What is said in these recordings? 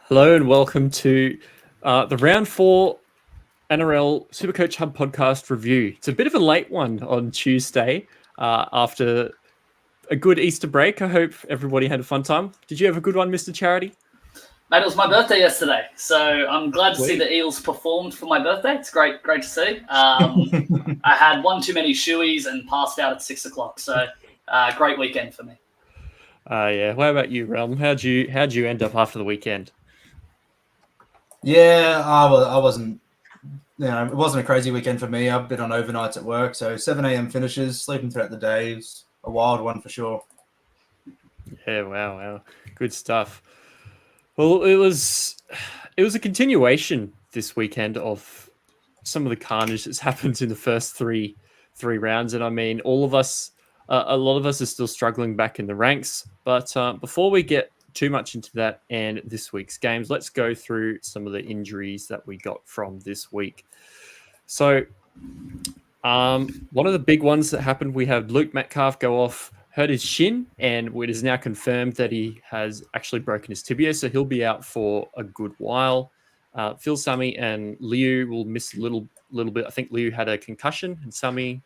Hello and welcome to the Round 4 NRL Supercoach Hub podcast review. It's a bit of a late one on Tuesday after a good Easter break. I hope everybody had a fun time. Did you have a good one, Mr. Charity? Mate, it was my birthday yesterday, so I'm glad to see the Eels performed for my birthday. It's great to see. I had one too many shoeies and passed out at 6 o'clock, so great weekend for me. Yeah. What about you, Realm? How'd you end up after the weekend? Yeah, I wasn't. It wasn't a crazy weekend for me. I've been on overnights at work, so 7 a.m. finishes, sleeping throughout the day. It's a wild one for sure. Yeah, wow, good stuff. Well, it was a continuation this weekend of some of the carnage that's happened in the first three rounds, and I mean, all of us, a lot of us are still struggling back in the ranks. But before we get too much into that and this week's games, let's go through some of the injuries that we got from this week. So, one of the big ones that happened, we had Luke Metcalf go off, hurt his shin, and it is now confirmed that he has actually broken his tibia, so he'll be out for a good while. Phil Sami and Liu will miss a little bit. I think Liu had a concussion, and Sami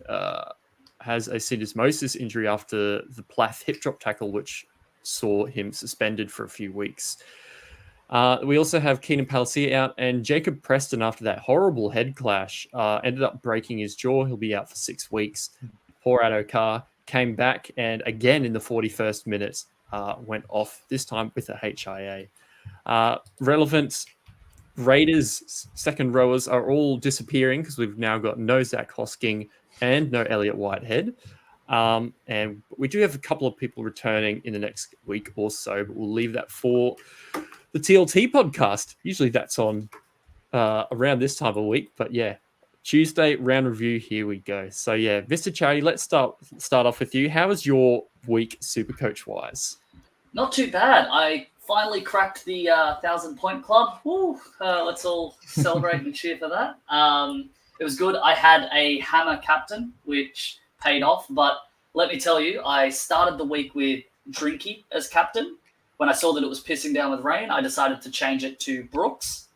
has a syndesmosis injury after the Plath hip drop tackle, which saw him suspended for a few weeks. We also have Keenan Palasia out, and Jacob Preston, after that horrible head clash, ended up breaking his jaw. He'll be out for 6 weeks. Poor Addo-Carr came back, and again in the 41st minute went off, this time with a HIA. Relevant Raiders second rowers are all disappearing because we've now got no Zach Hosking and no Elliot Whitehead. And we do have a couple of people returning in the next week or so, but we'll leave that for the TLT podcast. Usually that's on around this time of week, but yeah, Tuesday round review. Here we go. So yeah, Mr. Charity, let's start off with you. How was your week, Supercoach wise? Not too bad. I finally cracked the 1,000-point club. Woo! Let's all celebrate and cheer for that. It was good. I had a hammer captain, which paid off, but let me tell you, I started the week with Drinky as captain. When I saw that it was pissing down with rain, I decided to change it to Brooks.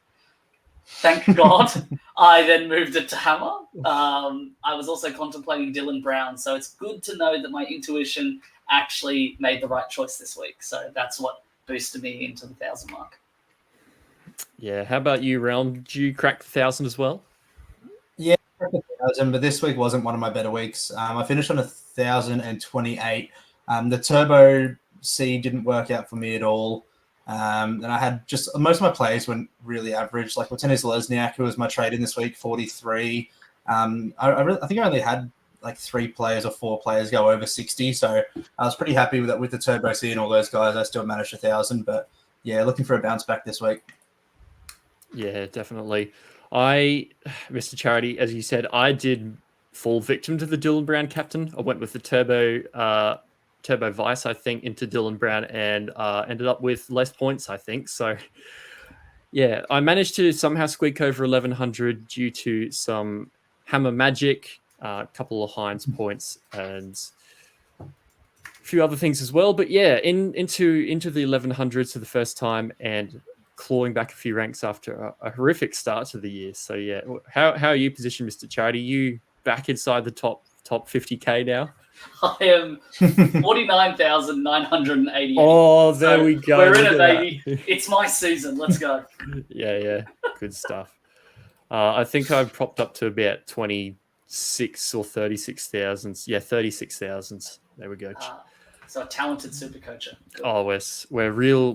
Thank God. I then moved it to Hammer. I was also contemplating Dylan Brown, so it's good to know that my intuition actually made the right choice this week. So that's what boosted me into the 1,000 mark. Yeah, how about you, Realm? Did you crack the 1,000 as well? Yeah, I cracked the 1,000, but this week wasn't one of my better weeks. I finished on 1,028. The Turbo C didn't work out for me at all. And I had just most of my players went really average. Like Lieutenant Lesniak, who was my trade in this week, 43. I think I only had like 3 players or 4 players go over 60. So I was pretty happy with that with the Turbo C and all those guys. I still managed 1,000, but yeah, looking for a bounce back this week. Yeah, definitely. Mr. Charity, as you said, I did fall victim to the Dylan Brown captain. I went with the Turbo Vice, I think, into Dylan Brown and ended up with less points, I think. So, yeah, I managed to somehow squeak over 1,100 due to some hammer magic, a couple of Hines points, and a few other things as well. But yeah, into the 1,100s for the first time and clawing back a few ranks after a horrific start to the year. So yeah, how are you positioned, Mr. Charity? You back inside the top 50K now? I am 49,980. Oh, there we go. We're in it, baby. It's my season. Let's go. Yeah. Good stuff. I think I've propped up to about 26 or 36,000. Yeah, 36,000. There we go. So a talented super coacher. Oh, we're real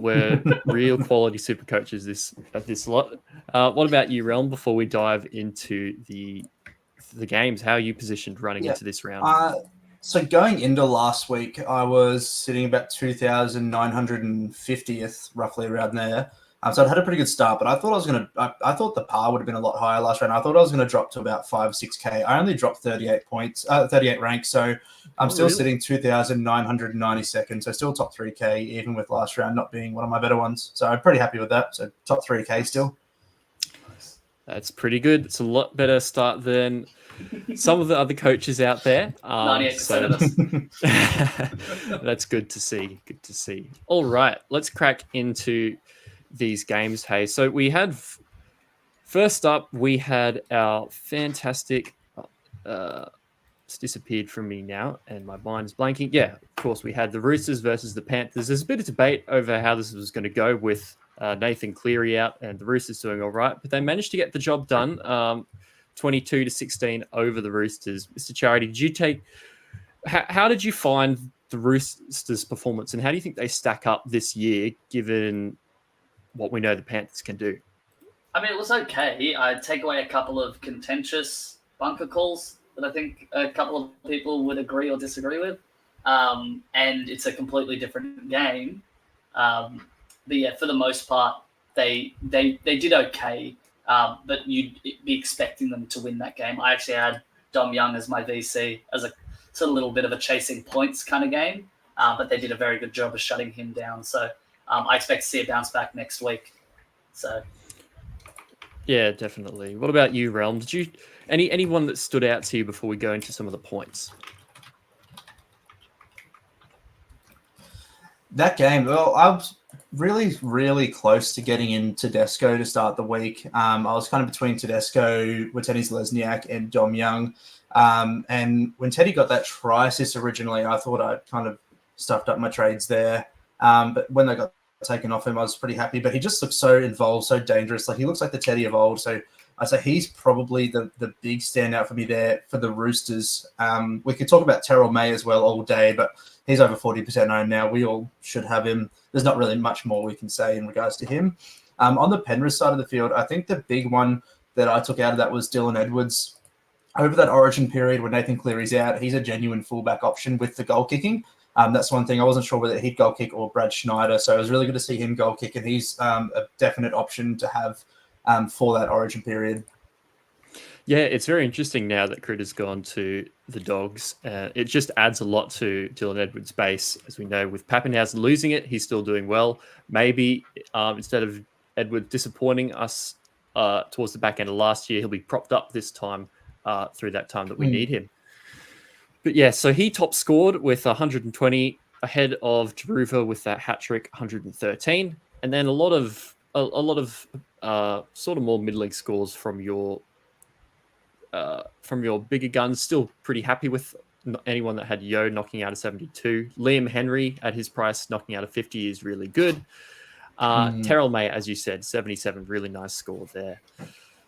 quality super coaches this lot. What about you, Realm? Before we dive into the games, how are you positioned running into this round? So going into last week, I was sitting about 2,950th, roughly around there. So I'd had a pretty good start, but I thought I thought the par would have been a lot higher last round. I thought I was going to drop to about 5 or 6K. I only dropped 38 ranks. So I'm still sitting 2,992nd. So still top 3K, even with last round not being one of my better ones. So I'm pretty happy with that. So top 3K still. That's pretty good. It's a lot better start than some of the other coaches out there. 98% of us. That's good to see. All right, let's crack into these games. Hey, so we had first up, we had our fantastic. It's disappeared from me now, and my mind is blanking. Yeah, of course, we had the Roosters versus the Panthers. There's a bit of debate over how this was going to go with Nathan Cleary out and the Roosters doing all right, but they managed to get the job done, 22-16 over the Roosters. Mr. Charity, did you take? How did you find the Roosters' performance, and how do you think they stack up this year, given what we know the Panthers can do? I mean, it was okay. I'd take away a couple of contentious bunker calls that I think a couple of people would agree or disagree with. And it's a completely different game. But yeah, for the most part, they did okay. But you'd be expecting them to win that game. I actually had Dom Young as my VC as a sort of little bit of a chasing points kind of game. But they did a very good job of shutting him down. So I expect to see a bounce back next week. So yeah, definitely. What about you, Realm? Did you anyone that stood out to you before we go into some of the points? That game, well, I was really, really close to getting in Tedesco to start the week. I was kind of between Tedesco, Watene Lesniak, and Dom Young. And when Teddy got that try assist originally, I thought I'd kind of stuffed up my trades there. But when they got taken off him, I was pretty happy. But he just looks so involved, so dangerous. Like, he looks like the Teddy of old. So I'd say he's probably the big standout for me there for the Roosters. We could talk about Terrell May as well all day, but he's over 40% owned now. We all should have him. There's not really much more we can say in regards to him. On the Penrith side of the field, I think the big one that I took out of that was Dylan Edwards. Over that origin period when Nathan Cleary's out, he's a genuine fullback option with the goal kicking. That's one thing. I wasn't sure whether he'd goal kick or Brad Schneider, so it was really good to see him goal kick, and he's a definite option to have for that origin period. Yeah, it's very interesting now that Critter's gone to the Dogs. It just adds a lot to Dylan Edwards' base. As we know, with Pappenhausen losing it, he's still doing well. Maybe instead of Edwards disappointing us towards the back end of last year, he'll be propped up this time through that time that we need him. But yeah, so he top scored with 120 ahead of Jaruva with that hat trick, 113, and then a lot of sort of more middling scores from your bigger guns. Still pretty happy with anyone that had Yo knocking out a 72. Liam Henry at his price knocking out a 50 is really good. Terrell May, as you said, 77, really nice score there.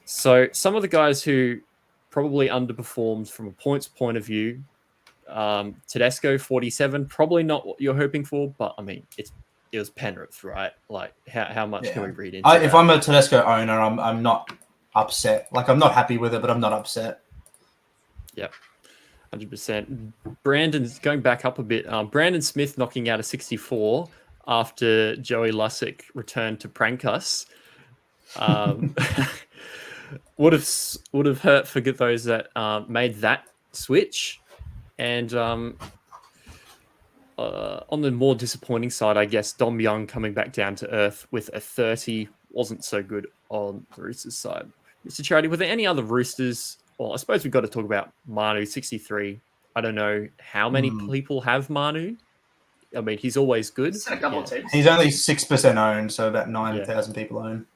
So some of the guys who probably underperformed from a points point of view, Tedesco 47, probably not what you're hoping for, but I mean it was Penrith, right? Like how much can we read into that? If I'm a Tedesco owner, I'm not upset. Like, I'm not happy with it, but I'm not upset. Yep, 100%. Brandon's going back up a bit. Brandon Smith knocking out a 64 after Joey Lussick returned to prank us. Would have hurt for those that made that switch. And on the more disappointing side, I guess Dom Young coming back down to earth with a 30 wasn't so good on the Roosters side. Mr. Charity, were there any other Roosters? Well, I suppose we've got to talk about Manu, 63. I don't know how many people have Manu. I mean, he's always good. a couple of teams. He's only 6% owned, so about 9,000 people own.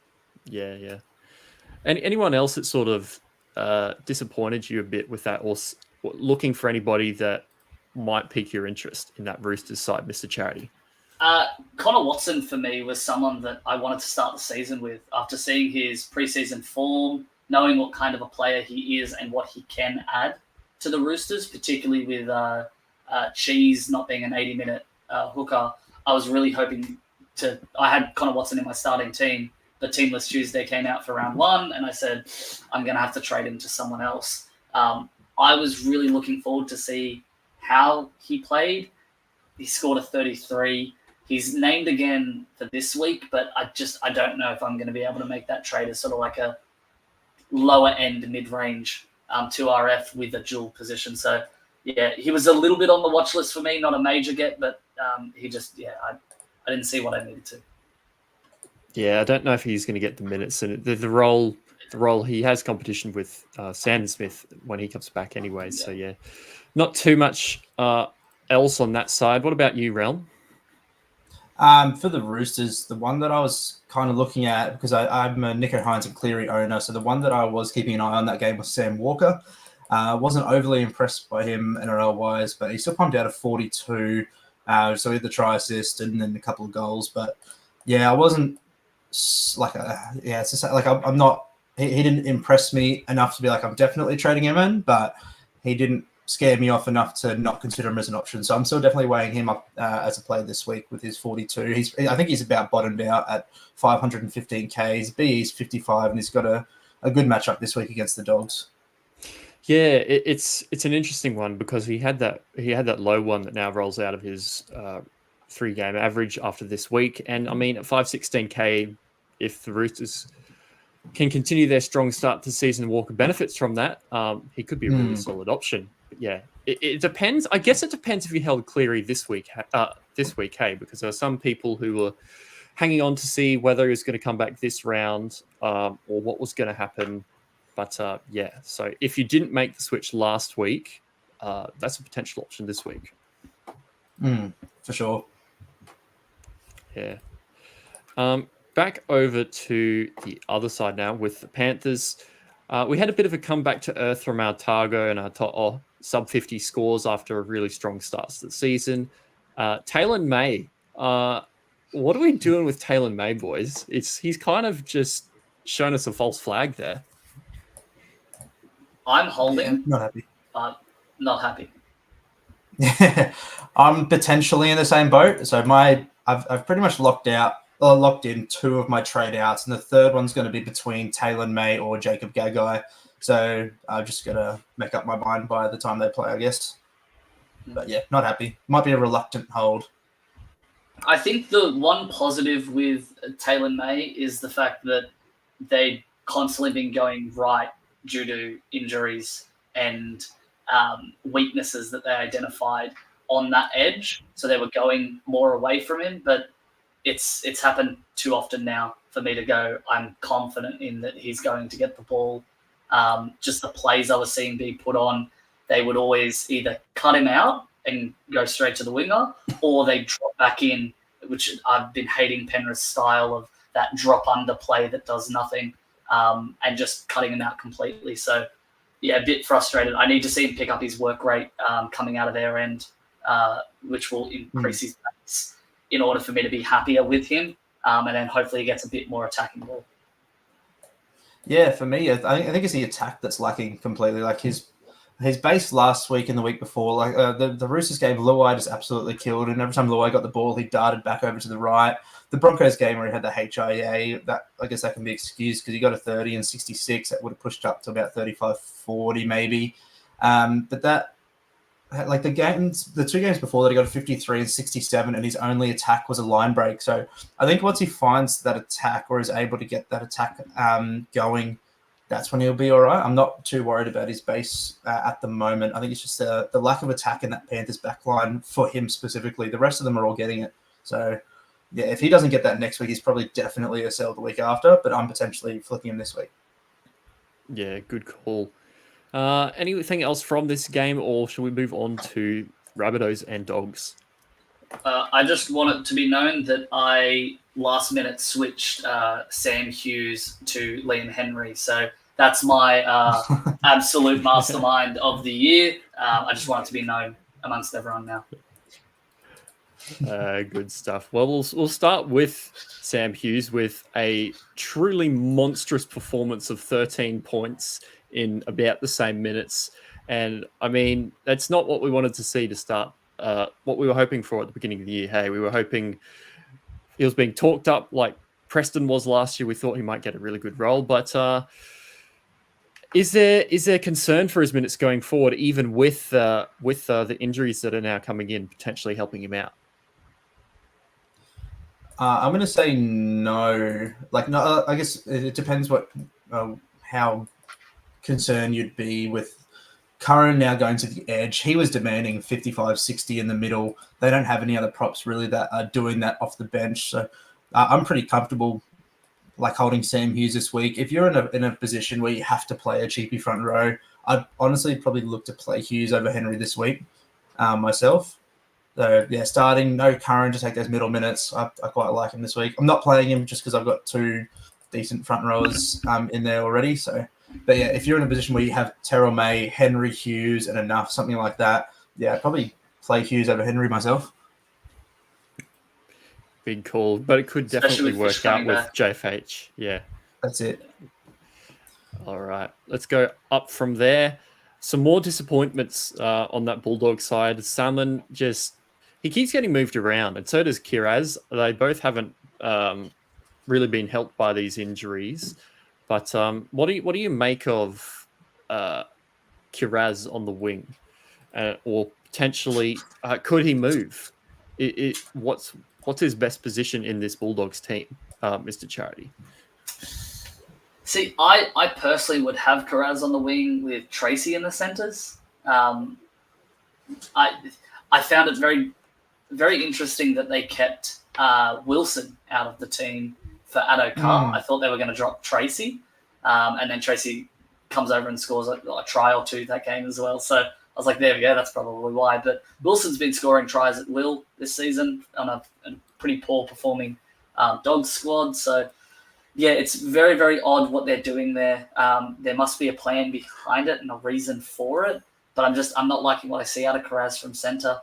Yeah. And anyone else that sort of disappointed you a bit with that, or looking for anybody that might pique your interest in that Roosters side, Mr. Charity? Connor Watson for me was someone that I wanted to start the season with after seeing his preseason form, knowing what kind of a player he is and what he can add to the Roosters, particularly with Cheese not being an 80-minute hooker. I was really hoping I had Connor Watson in my starting team. The Teamless Tuesday came out for round one, and I said, I'm going to have to trade him to someone else. I was really looking forward to see how he played. He scored a 33. He's named again for this week, but I don't know if I'm going to be able to make that trade as sort of like a lower end mid-range 2RF with a dual position. So yeah, he was a little bit on the watch list for me, not a major get, but he just, I didn't see what I needed to. Yeah, I don't know if he's going to get the minutes, and the role he has competition with Sandon Smith when he comes back anyway. So yeah, not too much else on that side. What about you, Realm? For the Roosters, the one that I was kind of looking at, because I'm a Nico Hines and Cleary owner, so the one that I was keeping an eye on that game was Sam Walker. Wasn't overly impressed by him NRL-wise, but he still pumped out a 42. So he had the try assist and then a couple of goals. But yeah, I wasn't it's just like I'm not. He didn't impress me enough to be like I'm definitely trading him in, but he didn't scare me off enough to not consider him as an option. So I'm still definitely weighing him up as a play this week with his 42. I think he's about bottomed out at 515k. His BE's 55, and he's got a good matchup this week against the Dogs. Yeah, it's an interesting one because he had that low one that now rolls out of his 3-game average after this week, and I mean at 516k, if the Roosters can continue their strong start to the season, Walker benefits from that. He could be a really solid option. But yeah, it depends. I guess it depends if you held Cleary this week. Hey, because there are some people who were hanging on to see whether he was going to come back this round or what was going to happen. But yeah, so if you didn't make the switch last week, that's a potential option this week. For sure. Yeah. Back over to the other side now with the Panthers. We had a bit of a comeback to earth from our Targo and our sub 50 scores after a really strong start to the season. Taylor May. What are we doing with Taylor May, boys? He's kind of just shown us a false flag there. I'm holding. Yeah, not happy. But not happy. I'm potentially in the same boat. So I've pretty much locked in 2 of my trade outs, and the third one's going to be between Taylor May or Jacob Gagai. So I'm just going to make up my mind by the time they play, I guess. But yeah, not happy. Might be a reluctant hold. I think the one positive with Taylor May is the fact that they've constantly been going right due to injuries and weaknesses that they identified on that edge. So they were going more away from him, but it's happened too often now for me to go, I'm confident in that he's going to get the ball. Just the plays I was seeing be put on, they would always either cut him out and go straight to the winger, or they drop back in, which I've been hating Penrith's style of that drop under play that does nothing, and just cutting him out completely. So yeah, a bit frustrated. I need to see him pick up his work rate coming out of their end, which will increase his pace in order for me to be happier with him, and then hopefully he gets a bit more attacking ball. Yeah, for me, I think it's the attack that's lacking completely. Like his base last week and the week before, like the Roosters game, Luai just absolutely killed, and every time Luai got the ball, he darted back over to the right. The Broncos game where he had the HIA, that I guess that can be excused because he got a 30 and 66. That would have pushed up to about 35, 40 maybe. But that, like the 2 games before that, he got a 53 and 67, and his only attack was a line break. So I think once he finds that attack or is able to get that attack going, that's when he'll be all right. I'm not too worried about his base at the moment. I think it's just the lack of attack in that Panthers backline for him specifically. The rest of them are all getting it. So yeah, if he doesn't get that next week, he's probably definitely a sell the week after, but I'm potentially flicking him this week. Yeah, good call. Anything else from this game, or should we move on to Rabbitohs and Dogs? I just want it to be known that I last minute switched Sam Hughes to Liam Henry. So that's my absolute mastermind of the year. I just want it to be known amongst everyone now. Good stuff. Well, we'll start with Sam Hughes with a truly monstrous performance of 13 points in about the same minutes. And I mean, that's not what we wanted to see to start. What we were hoping for at the beginning of the year. Hey, we were hoping he was being talked up like Preston was last year. We thought he might get a really good role, but is there concern for his minutes going forward, even with the injuries that are now coming in, potentially helping him out? I'm going to say no. Like, no, I guess it depends how concerned you'd be with Curran now going to the edge. He was demanding 55, 60 in the middle. They don't have any other props really that are doing that off the bench. So I'm pretty comfortable like holding Sam Hughes this week. If you're in a position where you have to play a cheapy front row, I'd honestly probably look to play Hughes over Henry this week myself. So yeah, starting no Curran to take those middle minutes. I quite like him this week. I'm not playing him just because I've got 2 decent front rowers in there already. So, but yeah, if you're in a position where you have Terrell May, Henry Hughes, and enough, something like that, yeah, I'd probably play Hughes over Henry myself. Big call, but it could Especially definitely with Fish work out coming with back. JFH. Yeah. That's it. All right, let's go up from there. Some more disappointments on that Bulldog side. Salmon he keeps getting moved around, and so does Kiraz. They both haven't really been helped by these injuries. But what do you make of Kiraz on the wing, or potentially could he move? What's his best position in this Bulldogs team, Mr. Charity? See, I personally would have Carraz on the wing with Tracy in the centres. I found it very, very interesting that they kept Wilson out of the team for Addo Carr. I thought they were going to drop Tracy, and then Tracy comes over and scores a try or 2 that game as well. So I was like, there we go, that's probably why. But Wilson's been scoring tries at will this season on a pretty poor performing Dogs squad. So yeah, it's very, very odd what they're doing there. There must be a plan behind it and a reason for it. But I'm not liking what I see out of Carraz from centre.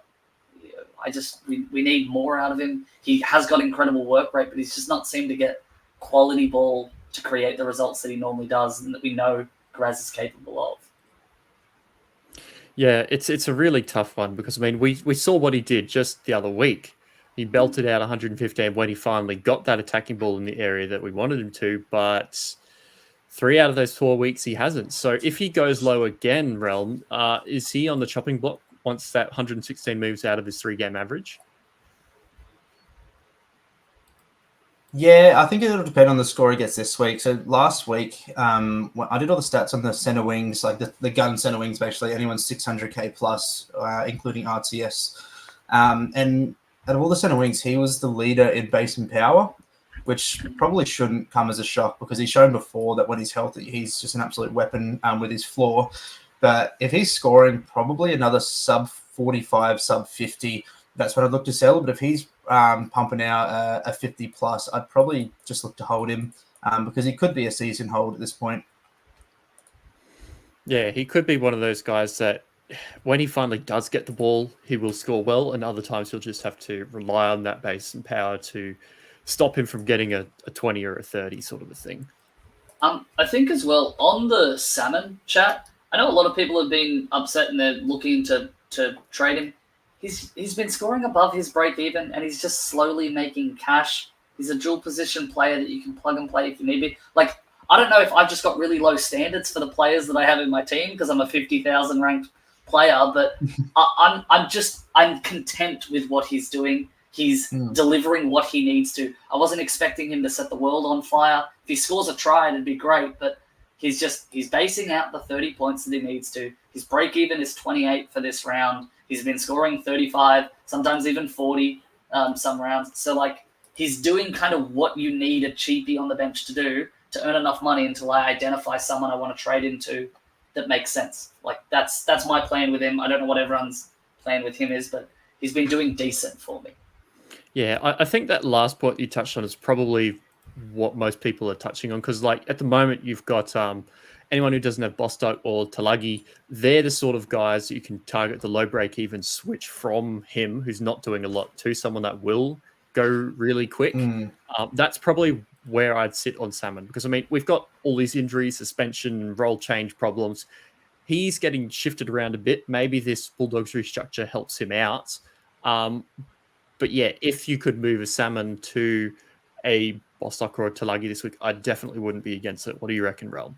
We need more out of him. He has got incredible work rate, but he's just not seemed to get quality ball to create the results that he normally does and that we know Carraz is capable of. Yeah, it's a really tough one because, I mean, we saw what he did just the other week. He belted out 115 when he finally got that attacking ball in the area that we wanted him to, but 3 out of those 4 weeks he hasn't. So if he goes low again, Realm, is he on the chopping block once that 116 moves out of his 3-game average? Yeah, I think it'll depend on the score he gets this week. So last week, when I did all the stats on the center wings, like the gun center wings, basically anyone 600k plus, including RTS. And out of all the center wings, he was the leader in base and power, which probably shouldn't come as a shock because he's shown before that when he's healthy, he's just an absolute weapon with his floor. But if he's scoring probably another sub 45, sub 50, that's what I'd look to sell. But if he's pumping out a 50 plus, I'd probably just look to hold him because he could be a season hold at this point. Yeah, he could be one of those guys that when he finally does get the ball, he will score well, and other times he'll just have to rely on that base and power to stop him from getting a 20 or a 30 sort of a thing. I think as well, on the Salmon chat, I know a lot of people have been upset and they're looking to trade him. He's been scoring above his break even, and he's just slowly making cash. He's a dual position player that you can plug and play if you need to. Like, I don't know if I've just got really low standards for the players that I have in my team because I'm a 50,000 ranked player, but I'm content with what he's doing. He's delivering what he needs to. I wasn't expecting him to set the world on fire. If he scores a try, it'd be great, but he's basing out the 30 points that he needs to. His break even is 28 for this round. He's been scoring 35, sometimes even 40 some rounds. So, like, he's doing kind of what you need a cheapie on the bench to do to earn enough money until I identify someone I want to trade into that makes sense. Like, that's my plan with him. I don't know what everyone's plan with him is, but he's been doing decent for me. Yeah, I think that last point you touched on is probably what most people are touching on because, like, at the moment you've got anyone who doesn't have Bostock or Talagi, they're the sort of guys that you can target the low break even switch from him, who's not doing a lot, to someone that will go really quick. That's probably where I'd sit on Salmon because, I mean, we've got all these injuries, suspension, role change problems. He's getting shifted around a bit. Maybe this Bulldogs restructure helps him out. But yeah, if you could move a Salmon to a Bostock or a Talagi this week, I definitely wouldn't be against it. What do you reckon, Realm?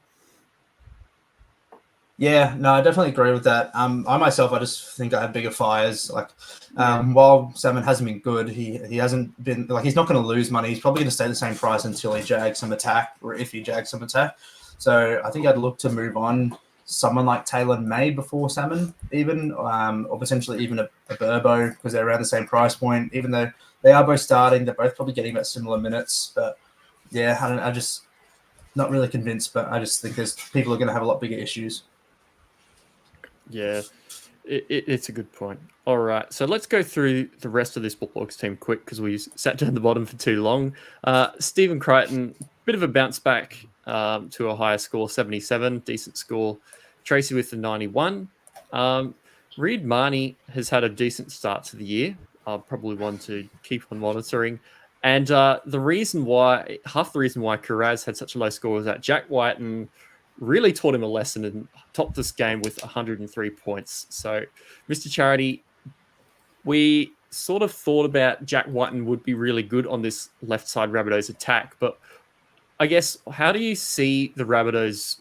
Yeah, no, I definitely agree with that. I myself, I just think I have bigger fires. Like, while Salmon hasn't been good, he hasn't been like he's not going to lose money. He's probably going to stay the same price until he jags some attack, or if he jags some attack. So I think I'd look to move on someone like Taylor May before Salmon, even, or potentially even a Burbo because they're around the same price point. Even though they are both starting, they're both probably getting about similar minutes. But yeah, I just not really convinced. But I just think people are going to have a lot bigger issues. Yeah. It's a good point. All right, so let's go through the rest of this Bulldogs team quick because we sat down the bottom for too long. Stephen Crichton, bit of a bounce back to a higher score, 77, decent score. Tracy with the 91. Reed Marnie has had a decent start to the year, probably one to keep on monitoring. And half the reason why Karaz had such a low score was that Jack Whiten really taught him a lesson and topped this game with 103 points. So, Mr. Charity, we sort of thought about Jack Whiten would be really good on this left side Rabbitohs attack, but I guess how do you see the Rabbitohs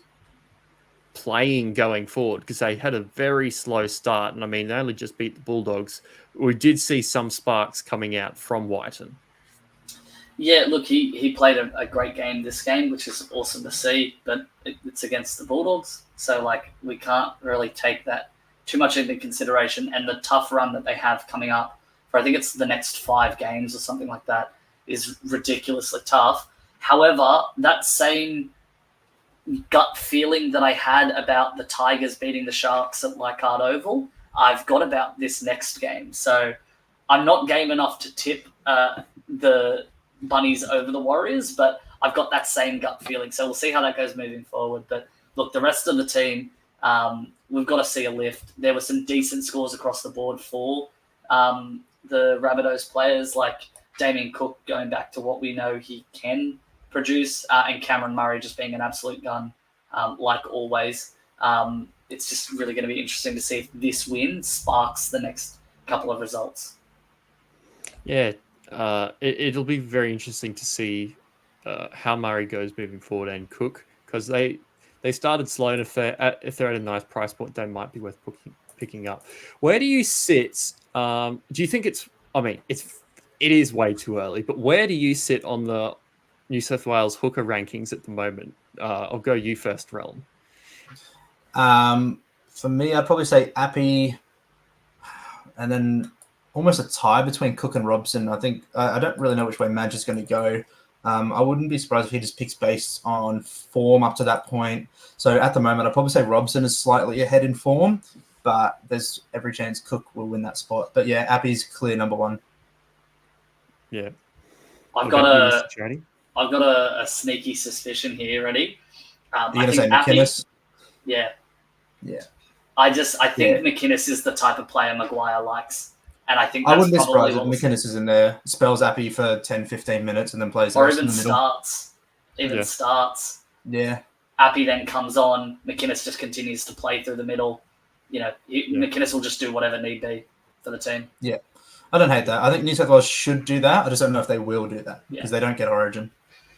playing going forward? Because they had a very slow start, and I mean, they only just beat the Bulldogs. We did see some sparks coming out from Whiten. Yeah, look, he played a great game this game, which is awesome to see, but it's against the Bulldogs. So, like, we can't really take that too much into consideration. And the tough run that they have coming up for, I think it's the next 5 games or something like that, is ridiculously tough. However, that same gut feeling that I had about the Tigers beating the Sharks at Leichhardt Oval, I've got about this next game. So I'm not game enough to tip the Bunnies over the Warriors, but I've got that same gut feeling. So we'll see how that goes moving forward. But look, the rest of the team, we've got to see a lift. There were some decent scores across the board for the Rabbitohs players, like Damien Cook going back to what we know he can produce, and Cameron Murray just being an absolute gun, like always. It's just really going to be interesting to see if this win sparks the next couple of results. Yeah, it'll be very interesting to see how Murray goes moving forward and Cook, because they started slow, and if they're at a nice price point, they might be worth picking up. Where do you sit? Do you think it's? I mean, it is way too early, but where do you sit on the New South Wales hooker rankings at the moment? I'll go you first, Relm. For me, I'd probably say Appy, and then almost a tie between Cook and Robson. I think I don't really know which way Madge is going to go. I wouldn't be surprised if he just picks based on form up to that point. So at the moment, I'd probably say Robson is slightly ahead in form, but there's every chance Cook will win that spot. But yeah, Appy's clear number 1. Yeah. I've got a sneaky suspicion here, ready? You're going to say McInnes? Yeah. Yeah. I think McInnes is the type of player Maguire likes. And I think that's I wouldn't be probably surprised if McInnes is in there, spells Appy for 10, 15 minutes and then plays the or rest even in the middle. starts. Yeah. Appy then comes on. McInnes just continues to play through the middle. You know, McInnes will just do whatever need be for the team. Yeah. I don't hate that. I think New South Wales should do that. I just don't know if they will do that because they don't get Origin.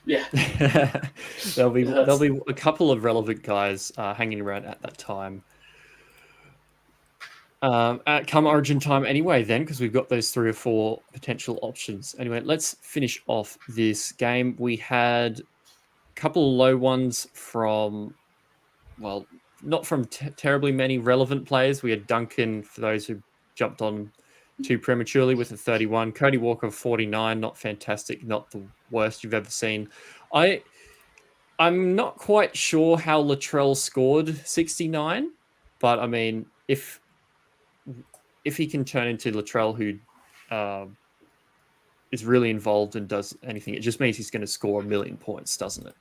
Yeah. There'll be a couple of relevant guys hanging around at that time. Come Origin time anyway then, because we've got those 3 or 4 potential options. Anyway, let's finish off this game. We had a couple of low ones from, well, not from terribly many relevant players. We had Duncan, for those who jumped on too prematurely, with a 31. Cody Walker, 49, not fantastic, not the worst you've ever seen. I'm not quite sure how Latrell scored 69, but I mean, if he can turn into Latrell, who is really involved and does anything, it just means he's going to score 1 million points, doesn't it?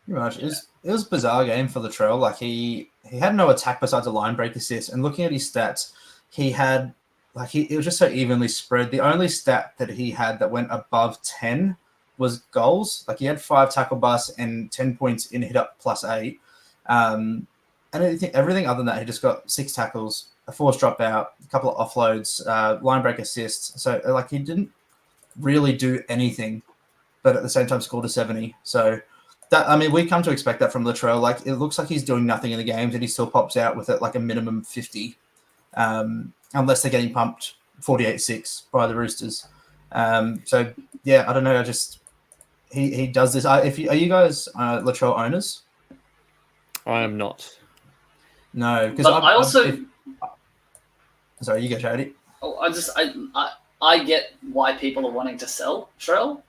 Pretty much. It was a bizarre game for Latrell. Like he had no attack besides a line break assist, and looking at his stats, he had it was just so evenly spread. The only stat that he had that went above 10 was goals. Like he had 5 tackle busts and 10 points in hit up +8. And everything other than that, he just got 6 tackles, a forced dropout, a couple of offloads, line break assists. So like he didn't really do anything, but at the same time scored a 70. So that, I mean, we come to expect that from Latrell. Like it looks like he's doing nothing in the games, and he still pops out with it like a minimum 50, unless they're getting pumped 48-6 by the Roosters. So yeah, I don't know. He does this. Are you guys Latrell owners? I am not. No, because sorry, you go, Charity. I get why people are wanting to sell Trell,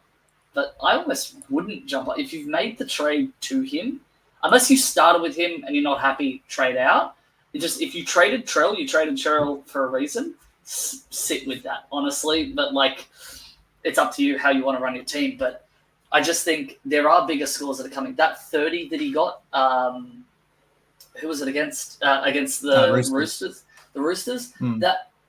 but I almost wouldn't jump on. If you've made the trade to him, unless you started with him and you're not happy, trade out. if you traded Trell, you traded Trell for a reason. Sit with that, honestly. But like, it's up to you how you want to run your team. But I just think there are bigger scores that are coming. That 30 that he got, who was it against? Against the Roosters. The Roosters.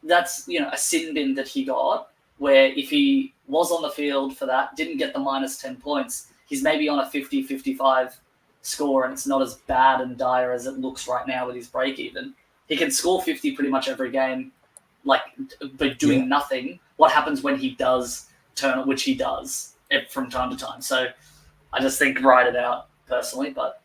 That's a sin bin that he got. Where if he was on the field for that, didn't get the minus 10 points, he's maybe on a 50, 55 score, and it's not as bad and dire as it looks right now with his break even. He can score 50 pretty much every game, like, but doing nothing. What happens when he does turn it, which he does from time to time. So I just think ride it out personally, but.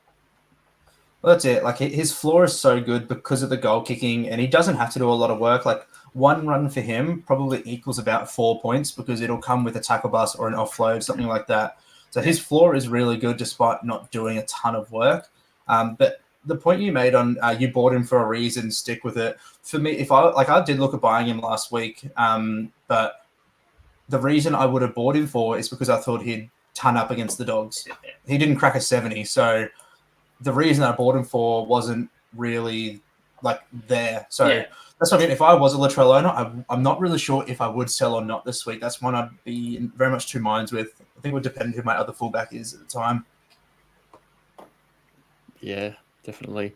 Well, that's it. Like, his floor is so good because of the goal kicking, and he doesn't have to do a lot of work. Like, one run for him probably equals about 4 points because it'll come with a tackle bust or an offload, something like that. So his floor is really good despite not doing a ton of work. But the point you made on you bought him for a reason, stick with it. For me, I did look at buying him last week, but the reason I would have bought him for is because I thought he'd ton up against the Dogs. He didn't crack a 70, so the reason I bought him for wasn't really like there. So that's what I mean. If I was a Latrell owner, I'm not really sure if I would sell or not this week. That's one I'd be in very much two minds with. I think it would depend who my other fullback is at the time. Yeah, definitely.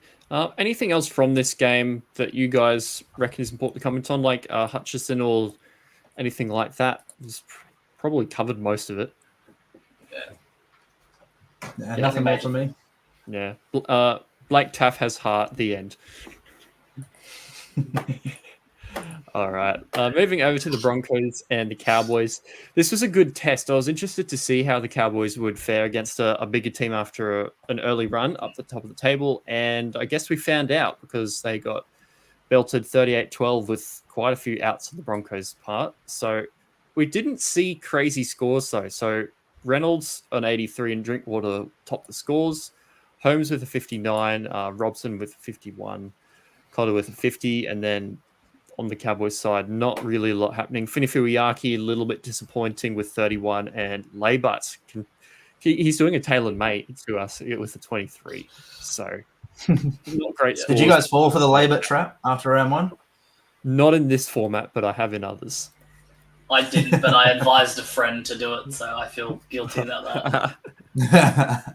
Anything else from this game that you guys reckon is important to comment on, like Hutchison or anything like that? We've probably covered most of it. Yeah, nothing more from me. Yeah. Blake Taff has heart, the end. All right. Moving over to the Broncos and the Cowboys. This was a good test. I was interested to see how the Cowboys would fare against a bigger team after an early run up the top of the table. And I guess we found out because they got belted 38-12 with quite a few outs on the Broncos' part. So we didn't see crazy scores, though. So Reynolds on 83 and Drinkwater topped the scores. Holmes with a 59, Robson with 51, Cotter with a 50, and then on the Cowboys side, not really a lot happening. Finifuiaki, a little bit disappointing with 31, and Laybutt, he's doing a tailor-made to us with a 23. So, not great scores. Did you guys fall for the Laybutt trap after round one? Not in this format, but I have in others. I didn't, but I advised a friend to do it, so I feel guilty about that.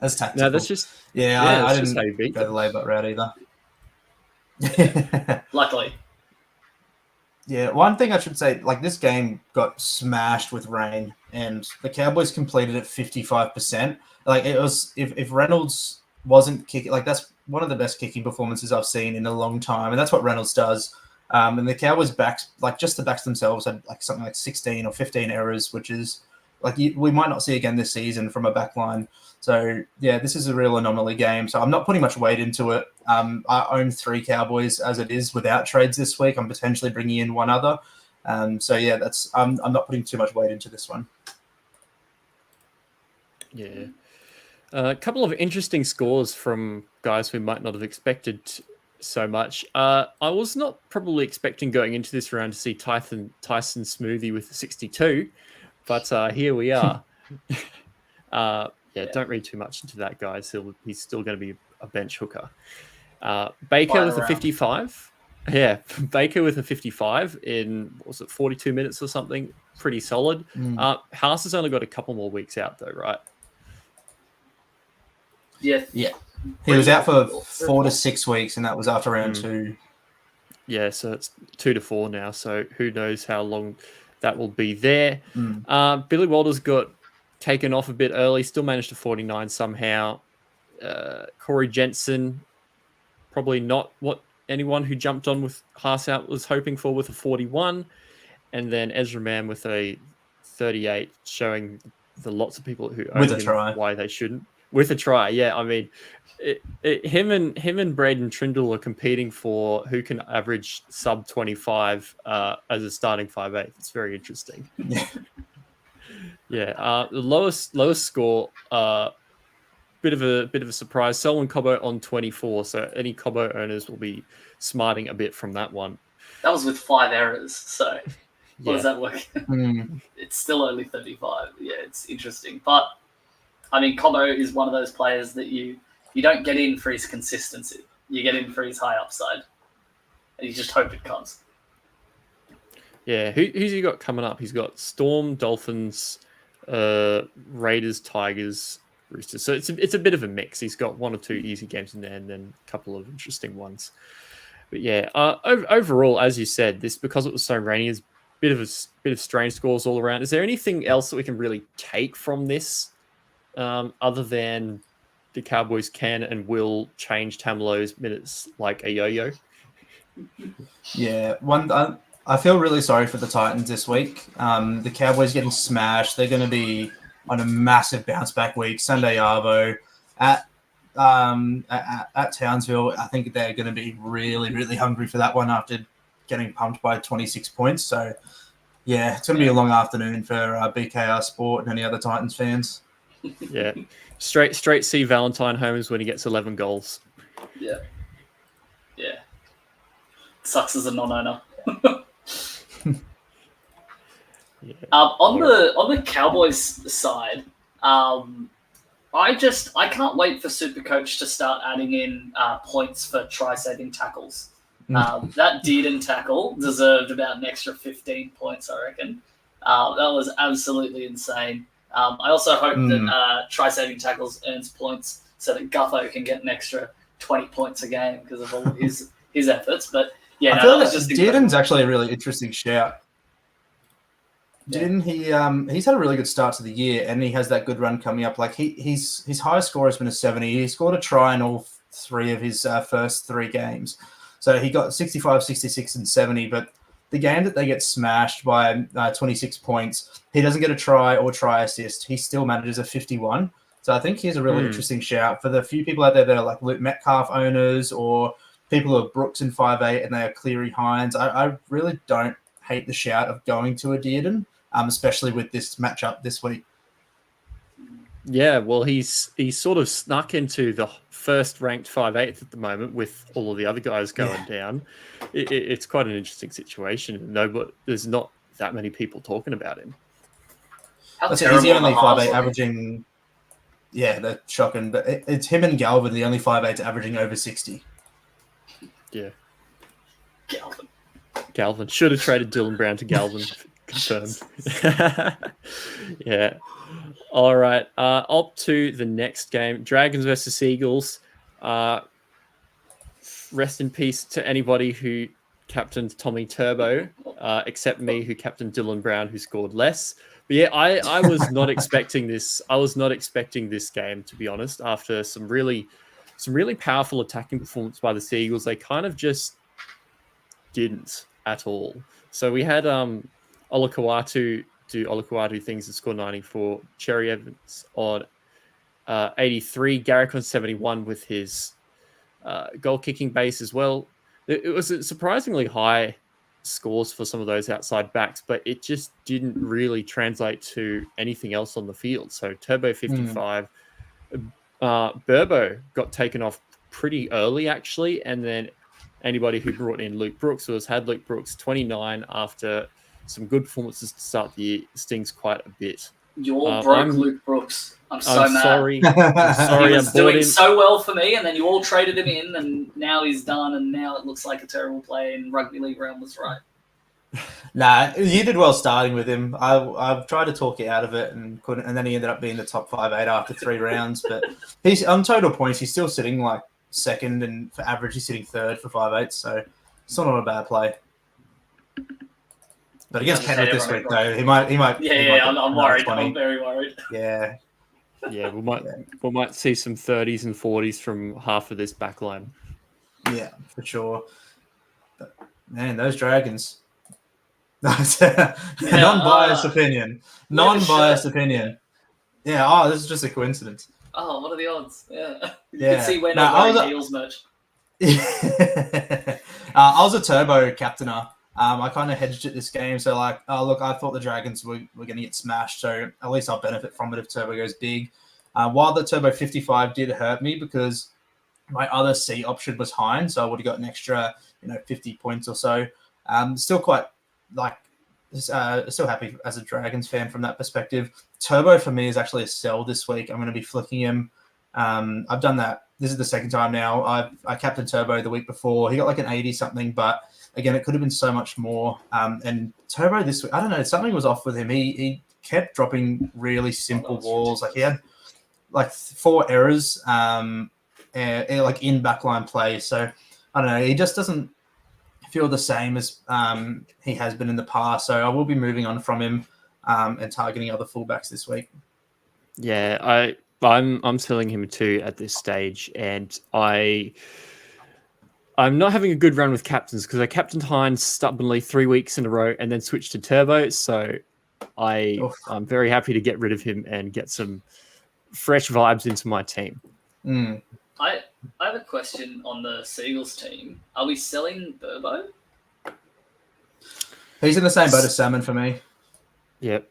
That's tactical. No, that's just... I didn't go the Laybutt route either. Luckily. Yeah, one thing I should say, like, this game got smashed with rain, and the Cowboys completed at 55%. Like, it was, if Reynolds wasn't kicking, like, that's one of the best kicking performances I've seen in a long time, and that's what Reynolds does. And the Cowboys backs, like, just the backs themselves had like something like 16 or 15 errors, which is like we might not see again this season from a back line. So yeah, this is a real anomaly game. So I'm not putting much weight into it. I own 3 Cowboys as it is without trades this week. I'm potentially bringing in one other. So yeah, that's I'm not putting too much weight into this one. Yeah. A couple of interesting scores from guys we might not have expected so much. I was not probably expecting going into this round to see Tyson Smoothie with 62, but here we are. Don't read too much into that, guys. He's still going to be a bench hooker. Baker with a 55. Yeah, Baker with a 55 in, what was it, 42 minutes or something? Pretty solid. Haas has only got a couple more weeks out, though, right? Yeah. He was out for 4 to 6 weeks, and that was after round 2. Yeah, so it's 2 to 4 now. So who knows how long that will be there. Billy Walters got taken off a bit early, still managed to 49 somehow. Corey Jensen, probably not what anyone who jumped on with Haas out was hoping for, with a 41. And then Ezra Mann with a 38, showing the lots of people who own him why they shouldn't. With a try, yeah. I mean, him and Braden Trindle are competing for who can average sub 25 as a starting 5'8". It's very interesting. Yeah. The lowest score, bit of a surprise. Selwyn Cobbo on 24. So any Cobbo owners will be smarting a bit from that one. That was with 5 errors. So what does that work? It's still only 35. Yeah, it's interesting, but. I mean, Cobbo is one of those players that you don't get in for his consistency. You get in for his high upside. and you just hope it comes. Yeah, who's he got coming up? He's got Storm, Dolphins, Raiders, Tigers, Roosters. So it's a bit of a mix. He's got one or two easy games in there, and then a couple of interesting ones. But yeah, overall, as you said, this because it was so rainy, is bit of strange scores all around. Is there anything else that we can really take from this, other than the Cowboys can and will change Tamilo's minutes like a yo-yo? Yeah, I feel really sorry for the Titans this week. The Cowboys getting smashed. They're going to be on a massive bounce back week. Sunday Arvo at Townsville. I think they're going to be really, really hungry for that one after getting pumped by 26 points. So, yeah, it's going to be a long afternoon for BKR Sport and any other Titans fans. Yeah, straight see Valentine Holmes when he gets 11 goals. Yeah. Sucks as a non-owner. Yeah. On the Cowboys side, I can't wait for Supercoach to start adding in points for try-saving tackles. That Dearden tackle deserved about an extra 15 points, I reckon. That was absolutely insane. I also hope that try-saving tackles earns points so that Gutho can get an extra 20 points a game because of all of his efforts. But yeah, I feel that like was just Dearden's actually a really interesting shout. Didn't he? He's had a really good start to the year, and he has that good run coming up. Like his highest score has been a 70. He scored a try in all three of his first three games, so he got 65, 66, and 70. But the game that they get smashed by 26 points, he doesn't get a try or try assist. He still manages a 51. So I think he's a really interesting shout for the few people out there that are like Luke Metcalf owners or people who are Brooks in 5'8" and they are Cleary Hines. I really don't hate the shout of going to a Dearden. Especially with this matchup this week. Yeah, well, he's sort of snuck into the first ranked 5'8" at the moment with all of the other guys going down. It's quite an interesting situation. No, but there's not that many people talking about him. He's the only 5'8" averaging. Yeah, that's shocking. But it's him and Galvin, the only 5'8" averaging over 60. Yeah. Galvin should have traded Dylan Brown to Galvin. Confirmed. Yeah. All right. Up to the next game. Dragons versus Eagles. Rest in peace to anybody who captained Tommy Turbo, except me, who captained Dylan Brown, who scored less. But yeah, I was not expecting this. I was not expecting this game, to be honest. After some really powerful attacking performance by the Seagulls, they kind of just didn't at all. So we had Olakau'atu do Olakau'atu things and score 94. Cherry Evans on 83. Garrick on 71 with his goal kicking base as well. It was a surprisingly high scores for some of those outside backs, but it just didn't really translate to anything else on the field. So Turbo 55. Burbo got taken off pretty early, actually, and then anybody who brought in Luke Brooks had Luke Brooks 29 after some good performances to start the year. Stings quite a bit. You all broke Luke Brooks. I'm mad. Sorry. I'm sorry. He was doing so well for me, and then you all traded him in, and now he's done, and now it looks like a terrible play, and Rugby League Realm was right. Nah, you did well starting with him. I've tried to talk you out of it and couldn't, and then he ended up being the top 5'8" after 3 rounds. But he's on total points, he's still sitting like second, and for average, he's sitting third for 5'8", so it's not a bad play. But against Penrith this week, though, he might. I'm worried. I'm very worried. Yeah, we might see some 30s and 40s from half of this backline. Yeah, for sure. But, man, those Dragons. Non-biased opinion. Non-biased opinion. Yeah. This is just a coincidence. Oh, what are the odds? Yeah. You Yeah. can see we're not wearing Eagles merch. I was a Turbo captainer. I kind of hedged it this game. So, look, I thought the Dragons were going to get smashed. So, at least I'll benefit from it if Turbo goes big. While the Turbo 55 did hurt me because my other C option was Hines. So, I would have got an extra, 50 points or so. Still quite, still happy as a Dragons fan from that perspective. Turbo, for me, is actually a sell this week. I'm going to be flicking him. I've done that. This is the second time now. I captained Turbo the week before. He got like an 80-something, but again, it could have been so much more. And Turbo this week, I don't know, something was off with him. He kept dropping really simple balls. Like he had like 4 errors, like in backline play. So I don't know. He just doesn't feel the same as he has been in the past. So I will be moving on from him and targeting other fullbacks this week. Yeah, I'm selling him too at this stage, and I'm not having a good run with captains because I captained Hines stubbornly 3 weeks in a row and then switched to Turbo. So I'm very happy to get rid of him and get some fresh vibes into my team. I have a question on the Seagulls team. Are we selling Burbo? He's in the same boat as Salmon for me. Yep.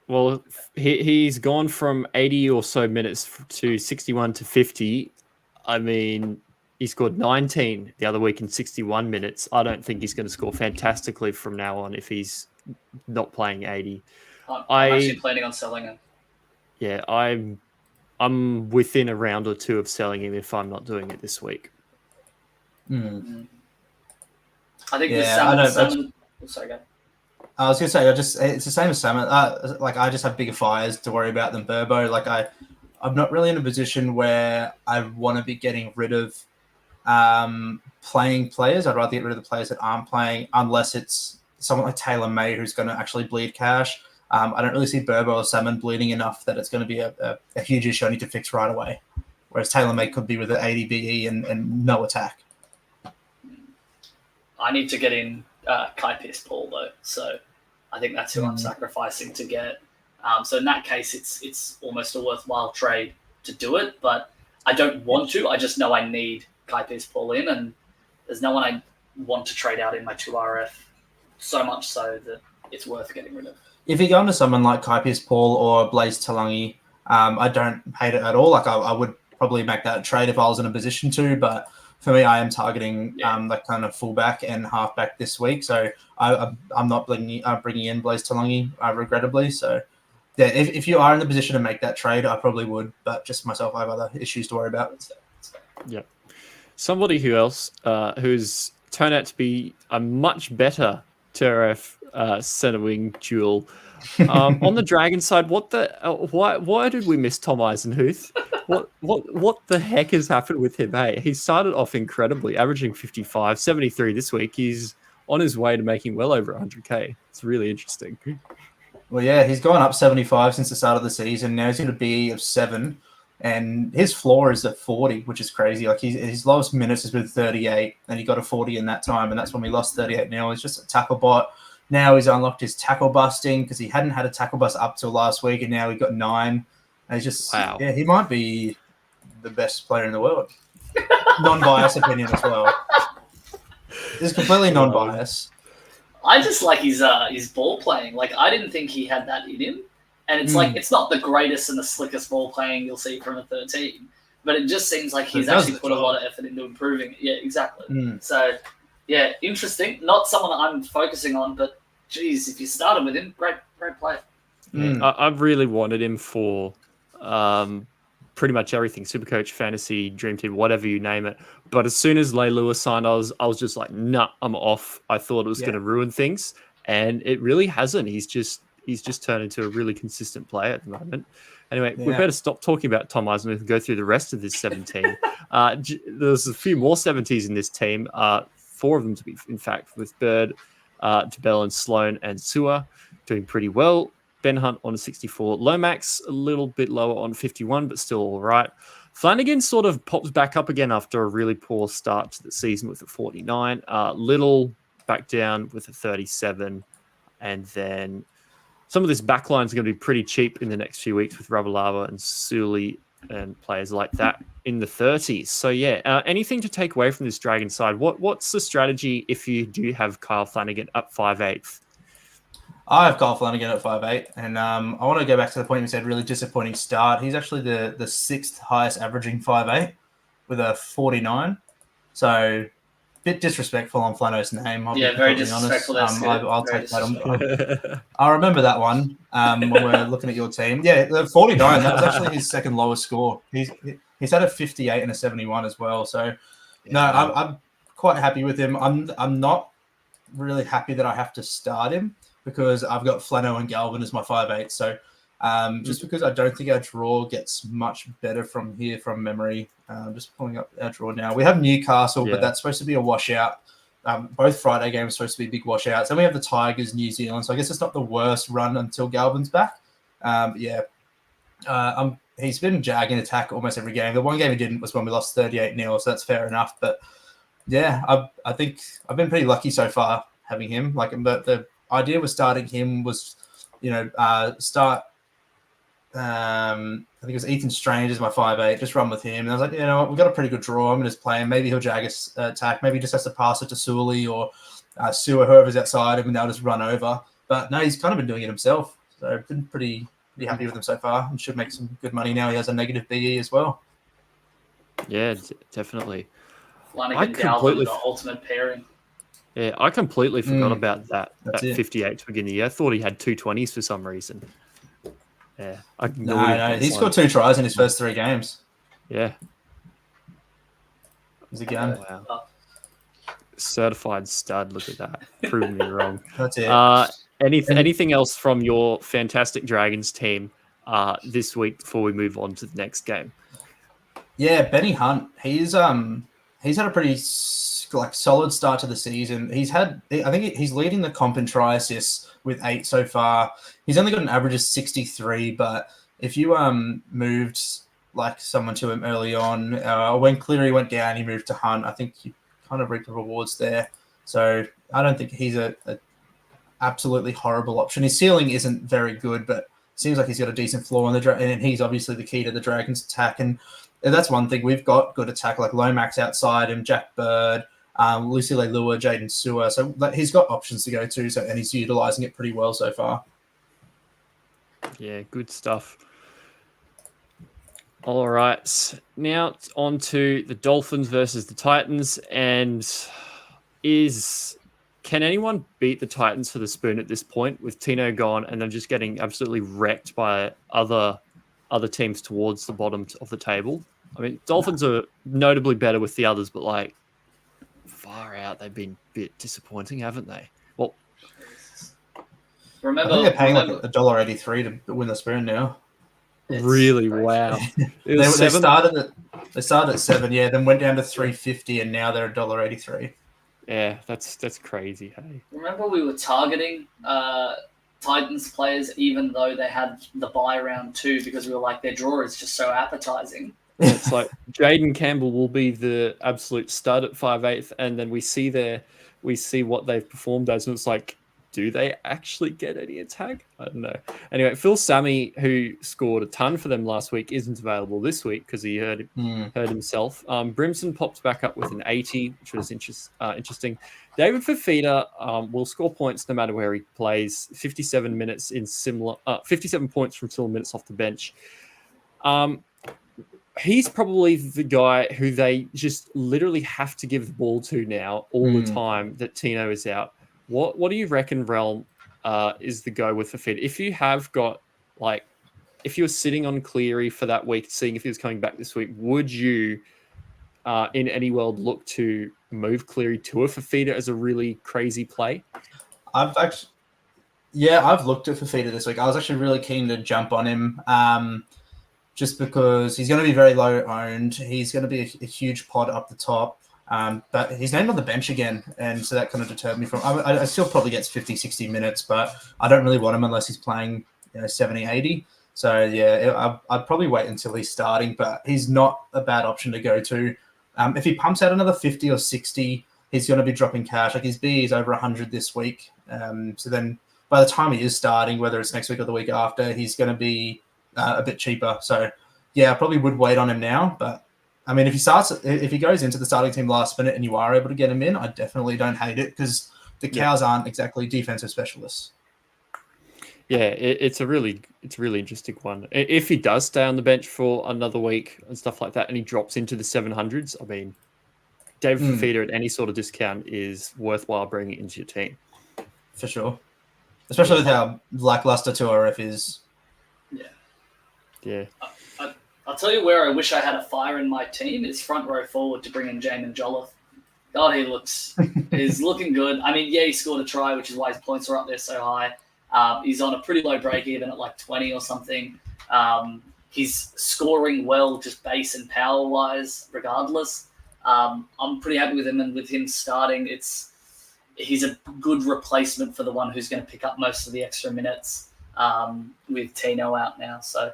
Well, he's gone from 80 or so minutes to 61 to 50. I mean, he scored 19 the other week in 61 minutes. I don't think he's going to score fantastically from now on if he's not playing 80. I'm actually planning on selling him. Yeah, I'm within a round or two of selling him if I'm not doing it this week. I think Salmon. Sorry, go. I was gonna say, it's the same as Salmon. Like I just have bigger fires to worry about than Burbo. Like I'm not really in a position where I want to be getting rid of playing players. I'd rather get rid of the players that aren't playing, unless it's someone like Taylor May who's going to actually bleed cash. I don't really see Burbo or Salmon bleeding enough that it's going to be a huge issue I need to fix right away. Whereas Taylor May could be with an 80 BE and no attack. I need to get in Kai Pearce-Paul though, so I think that's who I'm sacrificing to get. So in that case, it's almost a worthwhile trade to do it, but I don't want to. I just know I need Kai Pearce-Paul in, and there's no one I want to trade out in my 2RF, so much so that it's worth getting rid of. If you're going to someone like Kai Pearce-Paul or Blaze Talangi, I don't hate it at all. Like I would probably make that trade if I was in a position to, but for me, I am targeting that kind of fullback and halfback this week. So I'm not bringing in Blaze Talangi, regrettably. So yeah, if you are in the position to make that trade, I probably would. But just myself, I have other issues to worry about. Yeah. Somebody who's turned out to be a much better TRF centre wing duel. On the Dragon side, why did we miss Tom Eisenhuth? What the heck has happened with him? Hey, he started off incredibly, averaging 55, 73 this week. He's on his way to making well over 100k. It's really interesting. Well, yeah, he's gone up 75 since the start of the season. Now he's got a BE of 7, and his floor is at 40, which is crazy. Like his lowest minutes has been 38, and he got a 40 in that time, and that's when we lost 38. Now he's just a tackle bot. Now he's unlocked his tackle busting because he hadn't had a tackle bust up till last week, and now he got 9. And he's just, yeah, he might be the best player in the world. Non-biased opinion as well. This is completely non-biased. I just like his ball playing. Like I didn't think he had that in him, and it's like it's not the greatest and the slickest ball playing you'll see from a 13, but it just seems like he's actually put a lot of effort into improving it. Yeah, exactly. So yeah, interesting. Not someone I'm focusing on, but geez, if you started with him, great player. I've really wanted him for pretty much everything: Supercoach, Fantasy, Dream Team, whatever you name it. But as soon as Lay Lewis signed, I was just like, nah, I'm off. I thought it was going to ruin things, and it really hasn't. He's just turned into a really consistent player at the moment. Anyway, we better stop talking about Tom Eisenhuth and go through the rest of this 17. There's a few more 70s in this team. 4 of them to be, in fact, with Bird, Tabell and Sloan and Sewer doing pretty well. Ben Hunt on a 64. Lomax a little bit lower on 51, but still all right. Flanagan sort of pops back up again after a really poor start to the season with a 49. Little back down with a 37. And then some of this backline is going to be pretty cheap in the next few weeks with Rabalava and Suli and players like that in the 30s. So yeah, anything to take away from this Dragon side? What's the strategy if you do have Kyle Flanagan up 5/8? I have Kyle Flanagan at 5'8", and I want to go back to the point you said, really disappointing start. He's actually the 6th highest averaging 5'8", with a 49. So, a bit disrespectful on Flano's name. I'll be very disrespectful. I'll take that. I'll remember that one when we're looking at your team. Yeah, the 49, that was actually his second lowest score. He's had a 58 and a 71 as well. So, no, I'm quite happy with him. I'm not really happy that I have to start him because I've got Flano and Galvin as my 5'8". So just because I don't think our draw gets much better from here from memory. Just pulling up our draw now. We have Newcastle, but that's supposed to be a washout. Both Friday games are supposed to be big washouts. Then we have the Tigers, New Zealand. So I guess it's not the worst run until Galvin's back. He's been jagging attack almost every game. The one game he didn't was when we lost 38-0, so that's fair enough. But yeah, I think I've been pretty lucky so far having him. Like the idea with starting him was, start. I think it was Ethan Strange as my 5'8", just run with him. And I was like, we've got a pretty good draw. I'm going to just play him. Maybe he'll jag us attack. Maybe he just has to pass it to Sully or Sue or whoever's outside him, and they'll just run over. But no, he's kind of been doing it himself. So I've been pretty happy with him so far and should make some good money now. He has a negative BE as well. Yeah, definitely. Flanagan Galvin, the ultimate pairing. Yeah, I completely forgot about that 58 to begin the year. I thought he had 220s for some reason. Yeah, no, he scored 2 tries in his first 3 games. Yeah, he's a gun. Oh, wow. Certified stud. Look at that, proving me wrong. That's it. Anything else from your fantastic Dragons team this week before we move on to the next game? Yeah, Benny Hunt. He's had a pretty solid start to the season. I think he's leading the comp in try assists with 8 so far. He's only got an average of 63, but if you moved like someone to him early on, when Cleary went down, he moved to Hunt. I think you kind of reap the rewards there. So I don't think he's a absolutely horrible option. His ceiling isn't very good, but it seems like he's got a decent floor on the and he's obviously the key to the Dragons' attack. And that's one thing. We've got good attack like Lomax outside him, Jack Bird, Lucy Leilua, Jaden Sewer. So he's got options to go to, and he's utilising it pretty well so far. Yeah, good stuff. All right. Now on to the Dolphins versus the Titans. And can anyone beat the Titans for the spoon at this point with Tino gone and then just getting absolutely wrecked by other teams towards the bottom of the table? I mean, Dolphins are notably better with the others, but like far out, they've been a bit disappointing, haven't they? Well, I think they're paying like $1.83 to win the spoon now. Really? Wow. They started at 7, then went down to $3.50, and now they're $1.83. Yeah, that's crazy. Hey, remember we were targeting Titans players even though they had the bye round 2 because we were like, their draw is just so appetizing. It's like Jaden Campbell will be the absolute stud at 5'8", and then we see what they've performed as, and it's like, do they actually get any attack? I don't know. Anyway, Phil Sammy, who scored a ton for them last week, isn't available this week because he hurt himself. Brimson popped back up with an 80, which was interesting. David Fafita will score points no matter where he plays. 57 minutes in 57 points from similar minutes off the bench. He's probably the guy who they just literally have to give the ball to now all the time that Tino is out. What do you reckon, Realm, is the go with Fafita? If you have got, like, if you were sitting on Cleary for that week, seeing if he was coming back this week, would you, in any world, look to move Cleary to a Fafita as a really crazy play? I've looked at Fafita this week. I was actually really keen to jump on him, just because he's going to be very low owned. He's going to be a huge pod up the top. But he's named on the bench again, and so that kind of deterred me from... I still probably gets 50, 60 minutes, but I don't really want him unless he's playing 70, 80. So, yeah, I'd probably wait until he's starting, but he's not a bad option to go to. If he pumps out another 50 or 60, he's going to be dropping cash. Like, his BE is over 100 this week. So then by the time he is starting, whether it's next week or the week after, he's going to be a bit cheaper. So, yeah, I probably would wait on him now, but... I mean, if he goes into the starting team last minute and you are able to get him in, I definitely don't hate it because the Cows aren't exactly defensive specialists. Yeah, it's a really interesting one. If he does stay on the bench for another week and stuff like that, and he drops into the 700s, I mean, David Fafita at any sort of discount is worthwhile bringing into your team. For sure. Especially with how lackluster 2RF is. Yeah. I'll tell you where I wish I had a fire in my team is front row forward to bring in Jamin Jolliffe. God, he's looking good. I mean, yeah, he scored a try, which is why his points are up there so high. He's on a pretty low break even at like 20 or something. He's scoring well, just base and power wise, regardless. I'm pretty happy with him, and with him starting, he's a good replacement for the one who's going to pick up most of the extra minutes with Tino out now. So,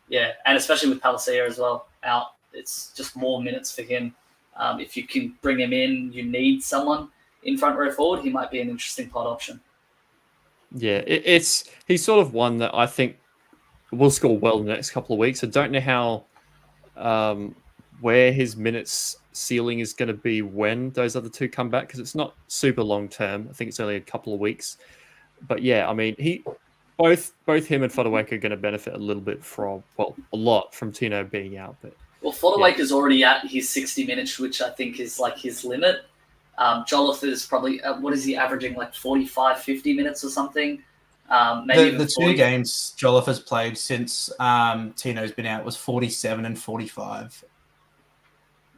yeah, and especially with Palacia as well out, it's just more minutes for him. If you can bring him in, you need someone in front row forward, he might be an interesting pod option. Yeah, he's sort of one that I think will score well in the next couple of weeks. I don't know how where his minutes ceiling is going to be when those other two come back, because it's not super long term. I think it's only a couple of weeks. But yeah, I mean, both him and Fodawaker are going to benefit a little bit a lot from Tino being out. But Fodawaker's already at his 60 minutes, which I think is like his limit. Jolliffe is probably, what is he averaging, like 45, 50 minutes or something? Maybe the two games Jolliffe has played since Tino's been out was 47 and 45.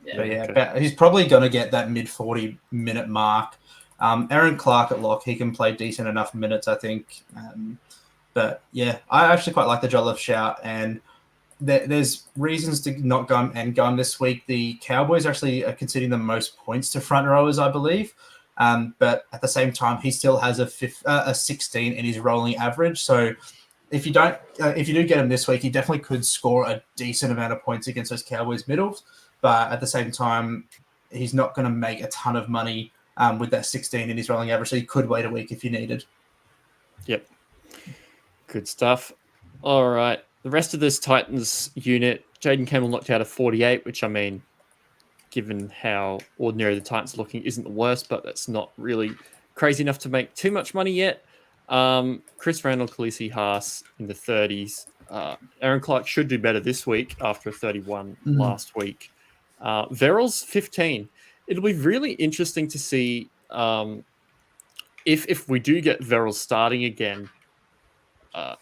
Yeah, okay. But he's probably going to get that mid 40-minute mark. Aaron Clark at lock, he can play decent enough minutes, I think. But yeah, I actually quite like the Jolliffe shout, and there's reasons to not go him this week. The Cowboys actually are conceding the most points to front rowers, I believe. But at the same time, he still has a 16 in his rolling average. So if you do get him this week, he definitely could score a decent amount of points against those Cowboys middles. But at the same time, he's not going to make a ton of money with that 16 in his rolling average. So he could wait a week if you needed. Yep. Good stuff. All right. The rest of this Titans unit, Jaden Campbell knocked out a 48, which, I mean, given how ordinary the Titans are looking, isn't the worst, but that's not really crazy enough to make too much money yet. Chris Randall, Khaleesi Haas in the 30s. Aaron Clark should do better this week after a 31 last week. Verrills 15. It'll be really interesting to see if we do get Verrills starting again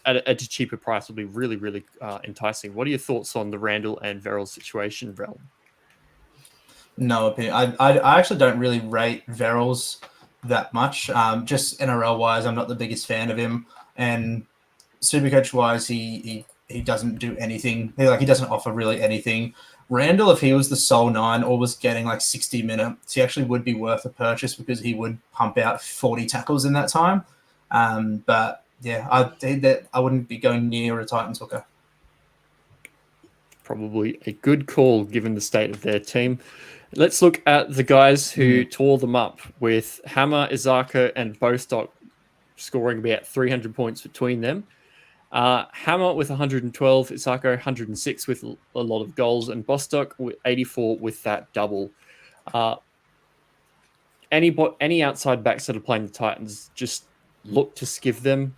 at a cheaper price. Will be really, really enticing. What are your thoughts on the Randall and Verrills situation, Realm? No opinion. I actually don't really rate Verrills that much. Just NRL wise, I'm not the biggest fan of him, and Supercoach wise, he doesn't do anything. He doesn't offer really anything. Randall, if he was the sole 9 or was getting like 60 minutes, he actually would be worth a purchase because he would pump out 40 tackles in that time. But yeah, I wouldn't be going near a Titans hooker. Probably a good call given the state of their team. Let's look at the guys who tore them up, with Hammer, Izaka, and Bostock scoring about 300 points between them. Hammer with 112, Izaka 106 with a lot of goals, and Bostock with 84 with that double. Any outside backs that are playing the Titans, just look to skiv them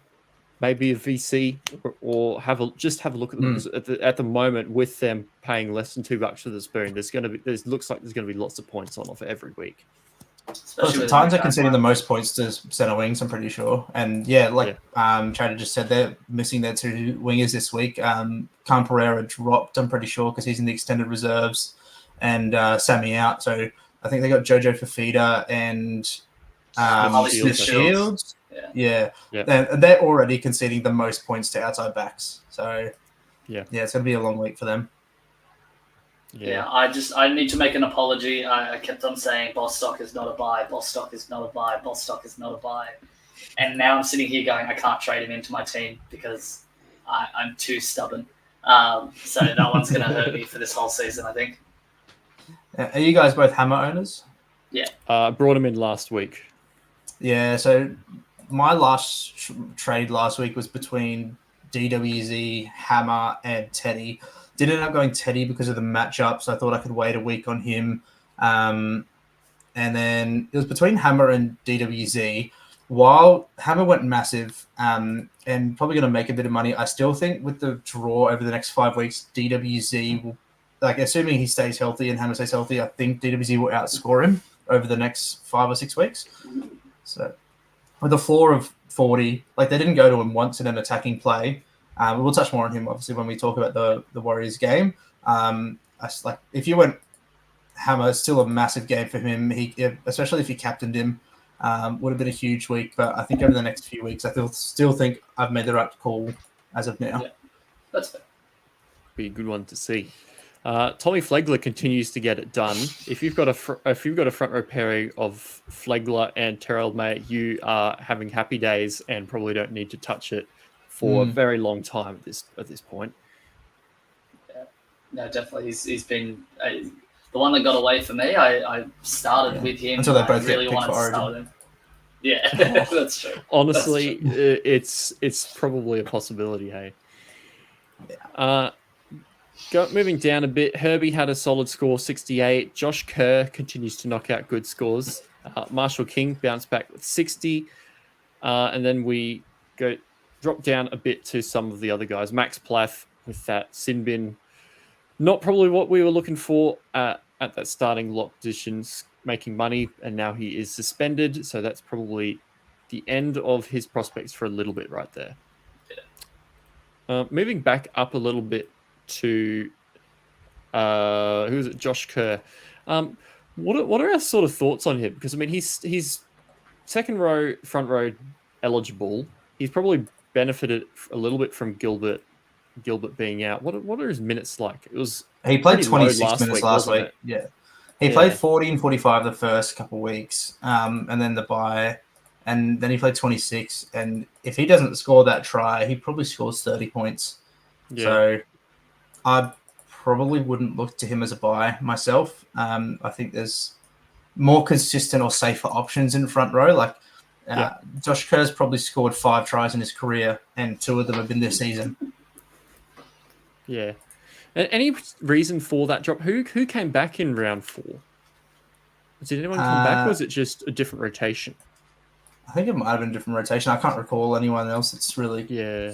maybe a VC or have a look at them. At the moment, with them paying less than $2 for the spoon, looks like there's going to be lots of points on offer every week. The Titans are conceding the most points to centre wings, I'm pretty sure. And Chad just said, they're missing their 2 wingers this week. Khan Pereira dropped, I'm pretty sure, because he's in the extended reserves, and Sammy out. So I think they got Jojo Fafita and Smith Shields. Yeah. They're already conceding the most points to outside backs. So yeah, it's going to be a long week for them. Yeah, I need to make an apology. I kept on saying Bostock is not a buy, Bostock is not a buy, Bostock is not a buy. And now I'm sitting here going, I can't trade him into my team because I'm too stubborn. So that one's going to hurt me for this whole season, I think. Are you guys both Hammer owners? Yeah. I brought him in last week. Yeah, so my last trade last week was between DWZ, Hammer, and Teddy. Did end up going Teddy because of the matchup, so I thought I could wait a week on him. And then it was between Hammer and DWZ. While Hammer went massive and probably going to make a bit of money, I still think with the draw over the next 5 weeks, DWZ will, assuming he stays healthy and Hammer stays healthy, I think DWZ will outscore him over the next 5 or 6 weeks. So with a floor of 40, they didn't go to him once in an attacking play. We'll touch more on him, obviously, when we talk about the Warriors game. If you went Hammer, it's still a massive game for him. Especially if you captained him, would have been a huge week. But I think over the next few weeks, still think I've made the right call as of now. Yeah, that's fair. Be a good one to see. Tommy Flegler continues to get it done. If you've got a front row pairing of Flegler and Terrell May, you are having happy days and probably don't need to touch it for a very long time at this point. Yeah, no, definitely. He's been the one that got away for me. I started with him until they both I really get picked wanted for to start Origin. with him. Yeah, that's true. Honestly, That's true. it's probably a possibility. Hey. Moving down a bit, Herbie had a solid score, 68. Josh Kerr continues to knock out good scores. Marshall King bounced back with 60. And then we drop down a bit to some of the other guys. Max Plath with that sin bin. Not probably what we were looking for at that starting lock positions, making money, and now he is suspended. So that's probably the end of his prospects for a little bit right there. Yeah. Moving back up a little bit to who is it? Josh Kerr. What are our sort of thoughts on him? Because I mean, he's second row, front row eligible. He's probably benefited a little bit from Gilbert being out. What are his minutes like? He played pretty low 26 minutes last wasn't week. it? Yeah, he played 40 and 45 the first couple of weeks, and then the bye, and then he played 26. And if he doesn't score that try, he probably scores 30 points. Yeah. So I probably wouldn't look to him as a buy myself. I think there's more consistent or safer options in front row. Like Josh Kerr's probably scored 5 tries in his career, and 2 of them have been this season. Yeah. Any reason for that drop? Who came back in round 4? Did anyone come back, or was it just a different rotation? I think it might have been a different rotation. I can't recall anyone else that's really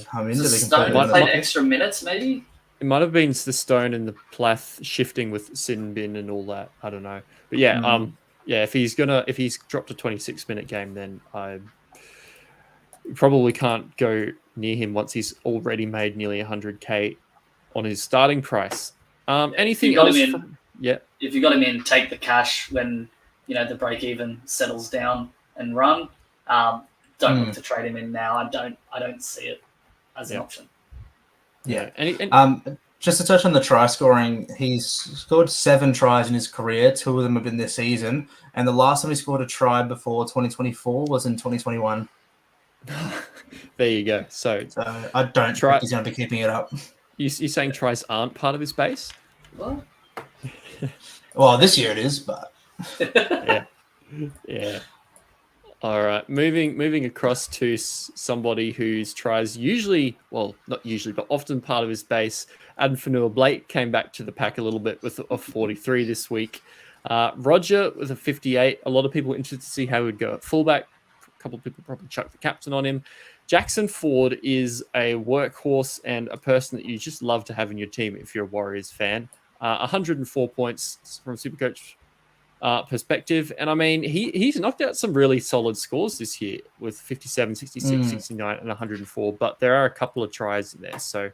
come into the Stone competitive. played extra minutes, maybe? It might have been the Stone and the Plath shifting with sin bin and all that. I don't know. But yeah, if he's dropped a 26-minute game, then I probably can't go near him once he's already made nearly 100K on his starting price. Anything else? If you got him in, take the cash when the break even settles down and run. Don't look to trade him in now. I don't see it as an option. Yeah. And just to touch on the try scoring, he's scored 7 tries in his career. 2 of them have been this season, and the last time he scored a try before 2024 was in 2021. There you go. So I don't think he's going to be keeping it up. You're saying tries aren't part of his base? What? Well, this year it is, but yeah. All right, moving across to somebody whose tries not usually, but often part of his base. Adam Fanua-Blake came back to the pack a little bit with a 43 this week. Roger with a 58. A lot of people interested to see how he would go at fullback. A couple of people probably chucked the captain on him. Jackson Ford is a workhorse and a person that you just love to have in your team if you're a Warriors fan. 104 points from Supercoach perspective. And I mean, he's knocked out some really solid scores this year with 57, 66, 69, and 104. But there are a couple of tries in there. So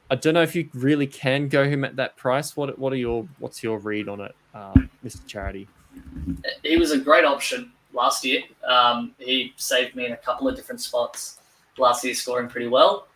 I don't know if you really can go him at that price. What's your read on it, Mr. Charity? He was a great option last year. He saved me in a couple of different spots last year, scoring pretty well.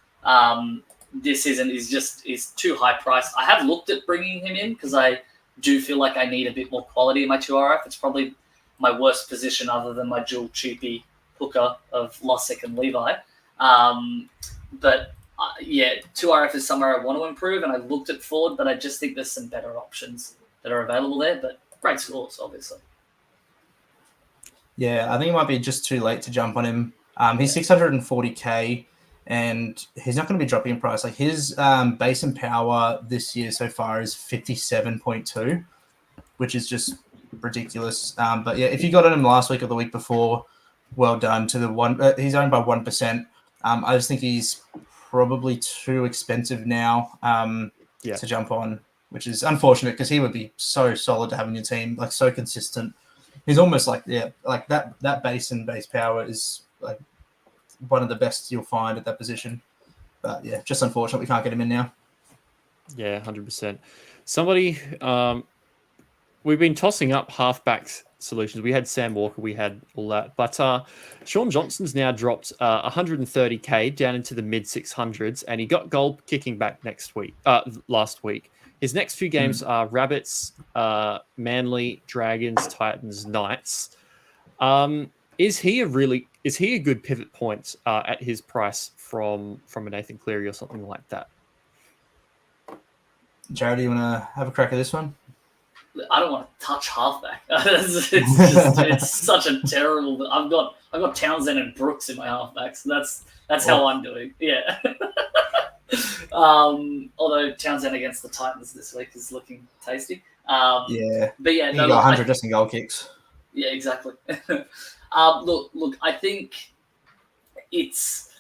This season is too high priced. I have looked at bringing him in because I do feel like I need a bit more quality in my 2RF. It's probably my worst position other than my dual cheapie hooker of Lussick and Levi. But 2RF is somewhere I want to improve, and I looked at Ford, but I just think there's some better options that are available there. But great scores, obviously. Yeah, I think it might be just too late to jump on him. He's 640K, and he's not going to be dropping in price. Like his base and power this year so far is 57.2, which is just ridiculous. But yeah, if you got on him last week or the week before, well done to the one. He's owned by 1%. I just think he's probably too expensive now to jump on, which is unfortunate because he would be so solid to have in your team, like so consistent. He's almost like that base and base power is like one of the best you'll find at that position. But yeah, just unfortunate we can't get him in now. Yeah, 100%. Somebody we've been tossing up halfback solutions. We had Sam Walker, we had all that, but Sean Johnson's now dropped 130k down into the mid 600s, and he got goal kicking back last week. His next few games are Rabbits, Manly, Dragons, Titans, Knights. Is he a good pivot point at his price from a Nathan Cleary or something like that? Jared, do you want to have a crack at this one? I don't want to touch halfback. it's such a terrible. I've got Townsend and Brooks in my halfbacks. That's how I'm doing. Yeah. Although Townsend against the Titans this week is looking tasty. Yeah. But yeah, he got 100 just in goal kicks. Yeah, exactly. Look. I think it's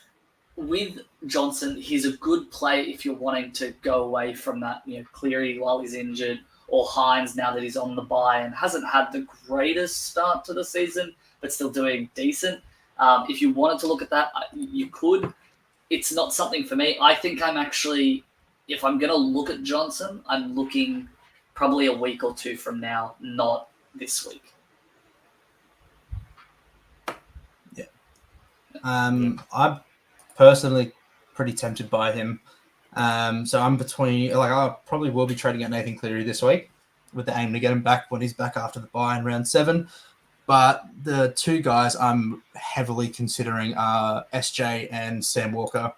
with Johnson. He's a good play if you're wanting to go away from that. Cleary while he's injured, or Hines now that he's on the bye and hasn't had the greatest start to the season, but still doing decent. If you wanted to look at that, you could. It's not something for me. I think I'm actually, if I'm going to look at Johnson, I'm looking probably a week or two from now, not this week. Yeah. I'm personally pretty tempted by him. So I'm between, I probably will be trading at Nathan Cleary this week with the aim to get him back when he's back after the bye in round 7. But the two guys I'm heavily considering are SJ and Sam Walker.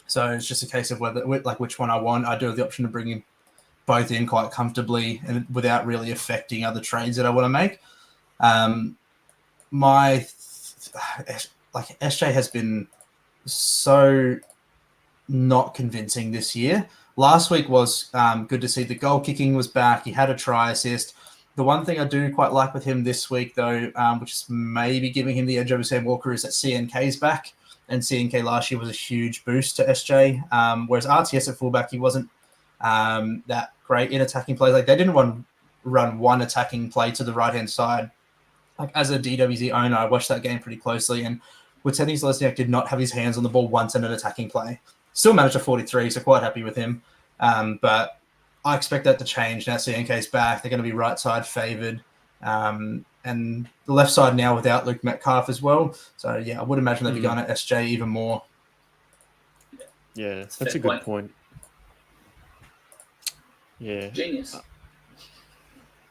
So it's just a case of which one I want. I do have the option to bring him both in quite comfortably and without really affecting other trades that I want to make. SJ has been so not convincing this year. Last week was good to see. The goal kicking was back. He had a try assist. The one thing I do quite like with him this week, though, which is maybe giving him the edge over Sam Walker, is that CNK's back. And CNK last year was a huge boost to SJ. Whereas RTS at fullback, he wasn't that great in attacking plays. They didn't run one attacking play to the right-hand side. As a DWZ owner, I watched that game pretty closely. And Witenius Lesniak did not have his hands on the ball once in an attacking play. Still managed a 43, so quite happy with him. But I expect that to change now. CNK's back. They're going to be right side favoured. And the left side now without Luke Metcalf as well. So, yeah, I would imagine they'd be going at SJ even more. Yeah, that's a good point. Yeah. Genius.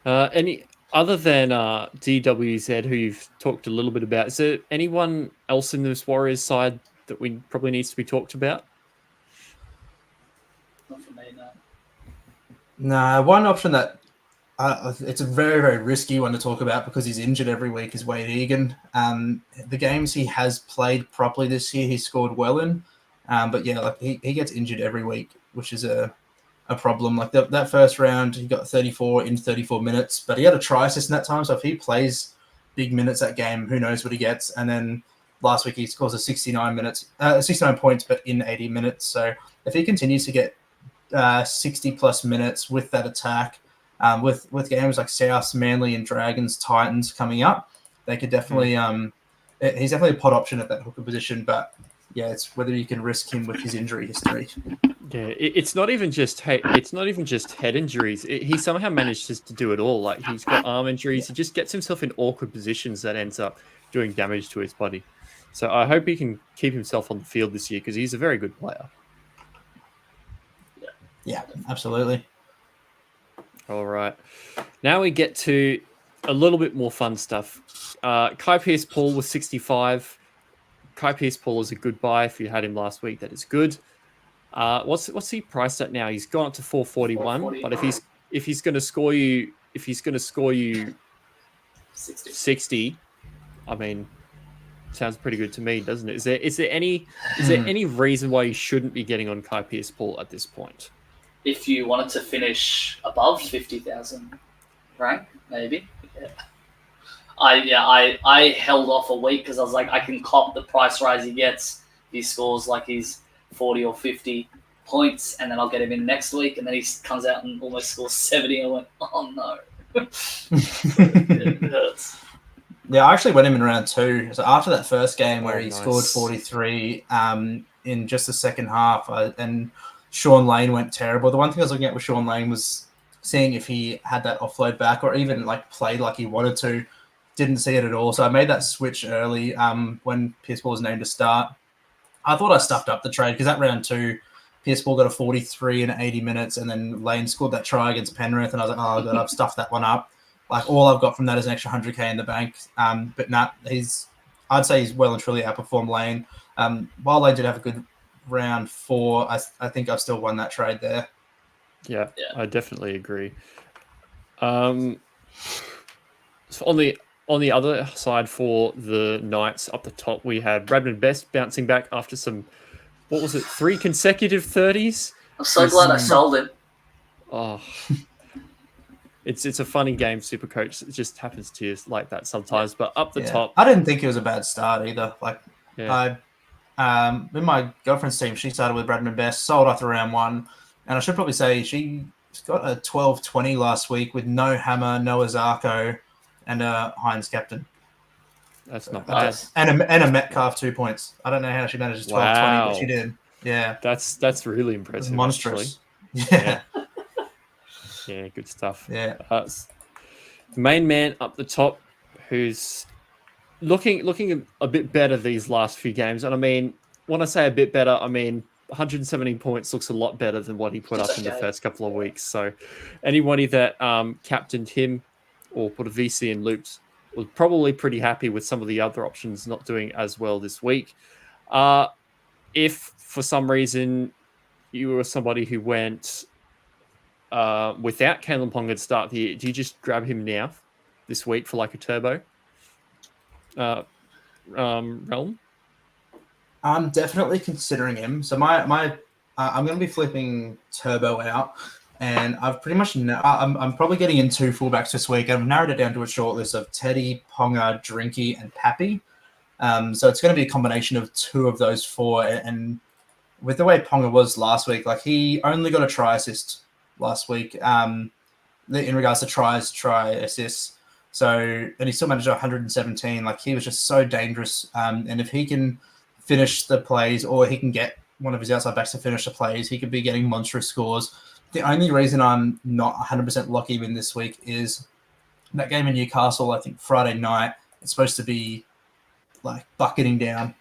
Any other than DWZ, who you've talked a little bit about, is there anyone else in this Warriors side that we probably needs to be talked about? Not for me, no. No, one option that it's a very, very risky one to talk about because he's injured every week is Wade Egan. The games he has played properly this year, he scored well in. But yeah, he gets injured every week, which is a problem. That first round, he got 34 in 34 minutes, but he had a try assist in that time. So if he plays big minutes that game, who knows what he gets? And then last week he scores 69 points, but in 80 minutes. So if he continues to get 60 plus minutes with that attack, with games like South, Manly, and Dragons, Titans coming up, they could definitely. He's definitely a pot option at that hooker position, but yeah, it's whether you can risk him with his injury history. Yeah, it's not even just head injuries. He somehow manages to do it all. He's got arm injuries. He just gets himself in awkward positions that ends up doing damage to his body. So I hope he can keep himself on the field this year because he's a very good player. Yeah, absolutely. All right. Now we get to a little bit more fun stuff. Kai Pearce-Paul was 65. Kai Pearce-Paul is a good buy. If you had him last week, that is good. What's he priced at now? He's gone up to 441. But if he's going to score you 60, I mean, sounds pretty good to me, doesn't it? Is there any reason why you shouldn't be getting on Kai Pearce-Paul at this point? If you wanted to finish above 50,000 rank, maybe. Yeah. I held off a week because I was like, I can cop the price rise he gets. He scores his 40 or 50 points, and then I'll get him in next week, and then he comes out and almost scores 70. I went, oh no. It hurts. Yeah, I actually went him in round 2. So after that first game where he nice. scored 43 in just the second half, and Sean Lane went terrible. The one thing I was looking at with Sean Lane was seeing if he had that offload back or even like played like he wanted to. Didn't see it at all. So I made that switch early when Pierce Paul was named to start. I thought I stuffed up the trade because that round 2, Pierce Paul got a 43 in 80 minutes, and then Lane scored that try against Penrith, and I was like, oh, God, I've stuffed that one up. Like, all I've got from that is an extra 100K in the bank. But nah, I'd say he's well and truly outperformed Lane. While Lane did have a good round 4, I think I've still won that trade there. Yeah, I definitely agree. So on the other side for the Knights up the top, we had Bradman Best bouncing back after some, 3 consecutive 30s? I'm so glad I sold him. Oh, it's a funny game, Supercoach. It just happens to you like that sometimes. But up the top, I didn't think it was a bad start either. Like, yeah. in my girlfriend's team, she started with Bradman Best, sold after round 1, and I should probably say she's got a 12-20 last week with no Hammer, no Azarko, and a Hines captain. That's not bad. And a Metcalf 2 points. I don't know how she manages 12-20, but she did. Yeah. That's really impressive. Monstrous. Yeah. Yeah, good stuff. Yeah. The main man up the top, who's looking a bit better these last few games. And I mean, when I say a bit better, I mean 117 points looks a lot better than what he put up in the first couple of weeks. So anybody that captained him or put a VC in looped was probably pretty happy with some of the other options not doing as well this week. If for some reason you were somebody who went without Kalen Ponga to start the year, do you just grab him now this week for like a turbo realm? I'm definitely considering him. So I'm going to be flipping Turbo out, and I've pretty much I'm probably getting in 2 fullbacks this week. I've narrowed it down to a short list of Teddy, Ponga, Drinky, and Pappy. So it's going to be a combination of 2 of those 4. And with the way Ponga was last week, like he only got a try assist last week in regards to try assists. So, and he still managed 117. Like he was just so dangerous. And if he can finish the plays, or he can get one of his outside backs to finish the plays, he could be getting monstrous scores. The only reason I'm not 100% lock even this week is that game in Newcastle, I think Friday night, it's supposed to be like bucketing down.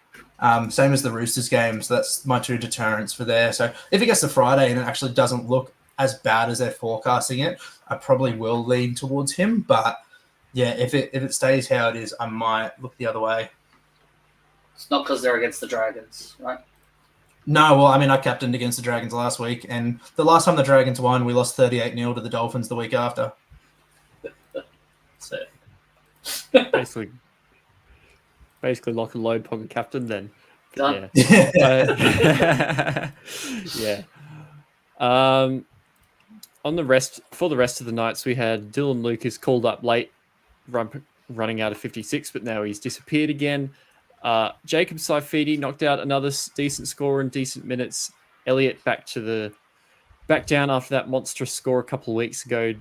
Same as the Roosters game. So that's my 2 deterrents for there. So if it gets to Friday and it actually doesn't look as bad as they're forecasting it, I probably will lean towards him. But yeah, if it stays how it is, I might look the other way. It's not because they're against the Dragons, right? No, well, I mean, I captained against the Dragons last week, and the last time the Dragons won, we lost 38-0 to the Dolphins the week after. So basically lock and load Ponga captain then. done. Yeah. Yeah. For the rest of the Knights, we had Dylan Lucas called up late, running out of 56, but now he's disappeared again. Jacob Saifidi knocked out another decent score in decent minutes. Elliott back down after that monstrous score a couple of weeks ago.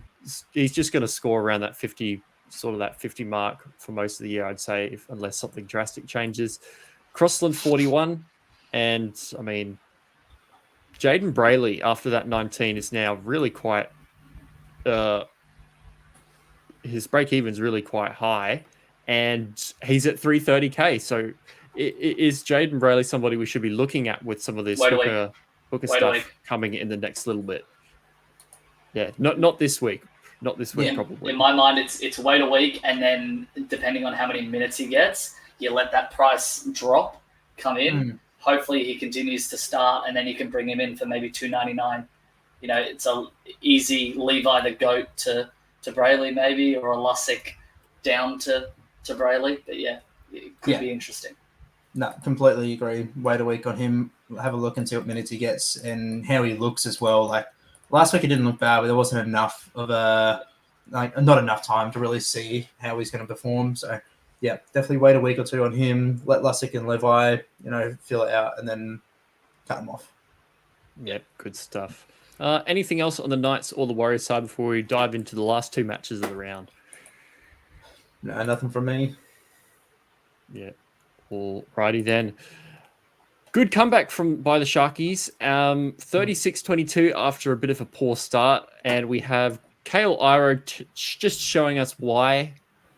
He's just going to score around that 50 mark for most of the year, I'd say, unless something drastic changes. Crossland 41, and I mean, Jaden Brayley after that 19 is now really quite. His break even's really quite high, and he's at 330k. So, is Jaden Brayley somebody we should be looking at with some of this hooker stuff coming in the next little bit? Yeah, not this week. Not this week, probably. In my mind, it's wait a week, and then depending on how many minutes he gets, you let that price drop, come in. Hopefully, he continues to start, and then you can bring him in for maybe $2.99. You know, it's a easy Levi the Goat to Brayley maybe, or a Lussick down to Brayley. But yeah, it could be interesting. No, completely agree. Wait a week on him. Have a look and see what minutes he gets and how he looks as well. Like last week, he didn't look bad, but there wasn't enough of not enough time to really see how he's going to perform. So yeah, definitely wait a week or 2 on him. Let Lussick and Levi, feel it out, and then cut him off. Yep, good stuff. Anything else on the Knights or the Warriors side before we dive into the last 2 matches of the round? No, nothing from me. Yeah. Alrighty then. Good comeback by the Sharkies. 36-22 after a bit of a poor start, and we have Kale Iro just showing us why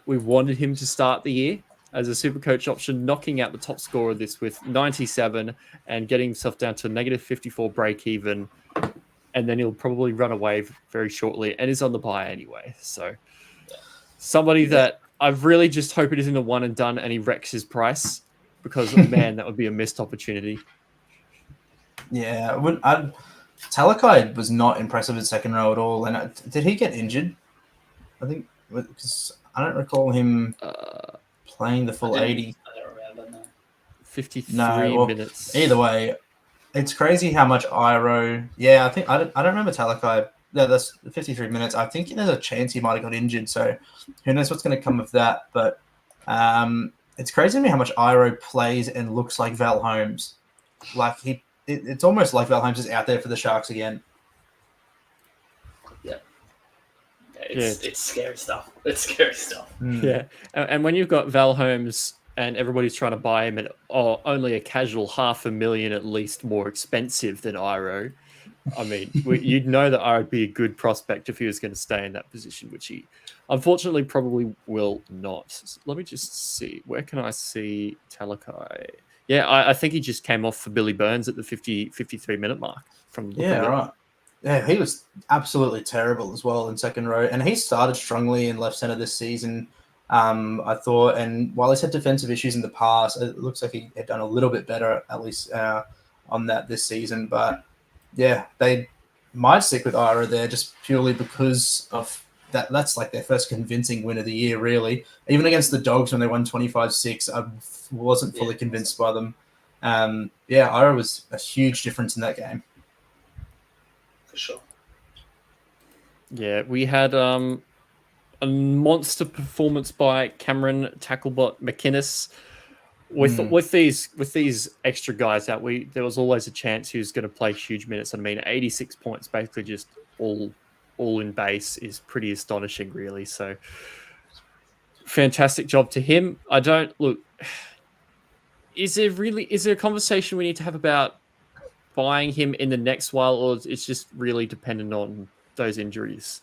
we wanted him to start the year as a super coach option, knocking out the top scorer of this with 97 and getting himself down to negative 54 break even. And then he'll probably run away very shortly and is on the buy anyway. So somebody that I've really just hope it isn't a one and done and he wrecks his price because, man, that would be a missed opportunity. Yeah, Talakai was not impressive in second row at all. And did he get injured? I think because I don't recall him playing the full 80. I don't remember. No. 53 minutes. Either way, it's crazy how much Iro. Yeah, I don't remember Talakai. Yeah, that's 53 minutes. I think there's a chance he might have got injured. So who knows what's going to come of that? But it's crazy to me how much Iro plays and looks like Val Holmes. Like it's almost like Val Holmes is out there for the Sharks again. Yeah. It's scary stuff. It's scary stuff. Yeah. And when you've got Val Holmes and everybody's trying to buy him at only a casual $500,000 at least more expensive than Iro, I mean, you'd know that Iro would be a good prospect if he was going to stay in that position, which he unfortunately probably will not. So let me just see. Where can I see Talakai? Yeah, I think he just came off for Billy Burns at the 53-minute mark. Right. Yeah, he was absolutely terrible as well in second row. And he started strongly in left center this season, I thought. And while he's had defensive issues in the past, it looks like he had done a little bit better, at least on that this season. But yeah, they might stick with Ira there just purely because of that. That's like their first convincing win of the year, really. Even against the Dogs when they won 25-6, I wasn't fully convinced by them. Ira was a huge difference in that game. For sure. Yeah, we had a monster performance by Cameron Tacklebot McInnes. With these extra guys out, there was always a chance he was going to play huge minutes. I mean, 86 points, basically just all in base, is pretty astonishing, really. So, fantastic job to him. Is there a conversation we need to have about buying him in the next while, or it's just really dependent on those injuries?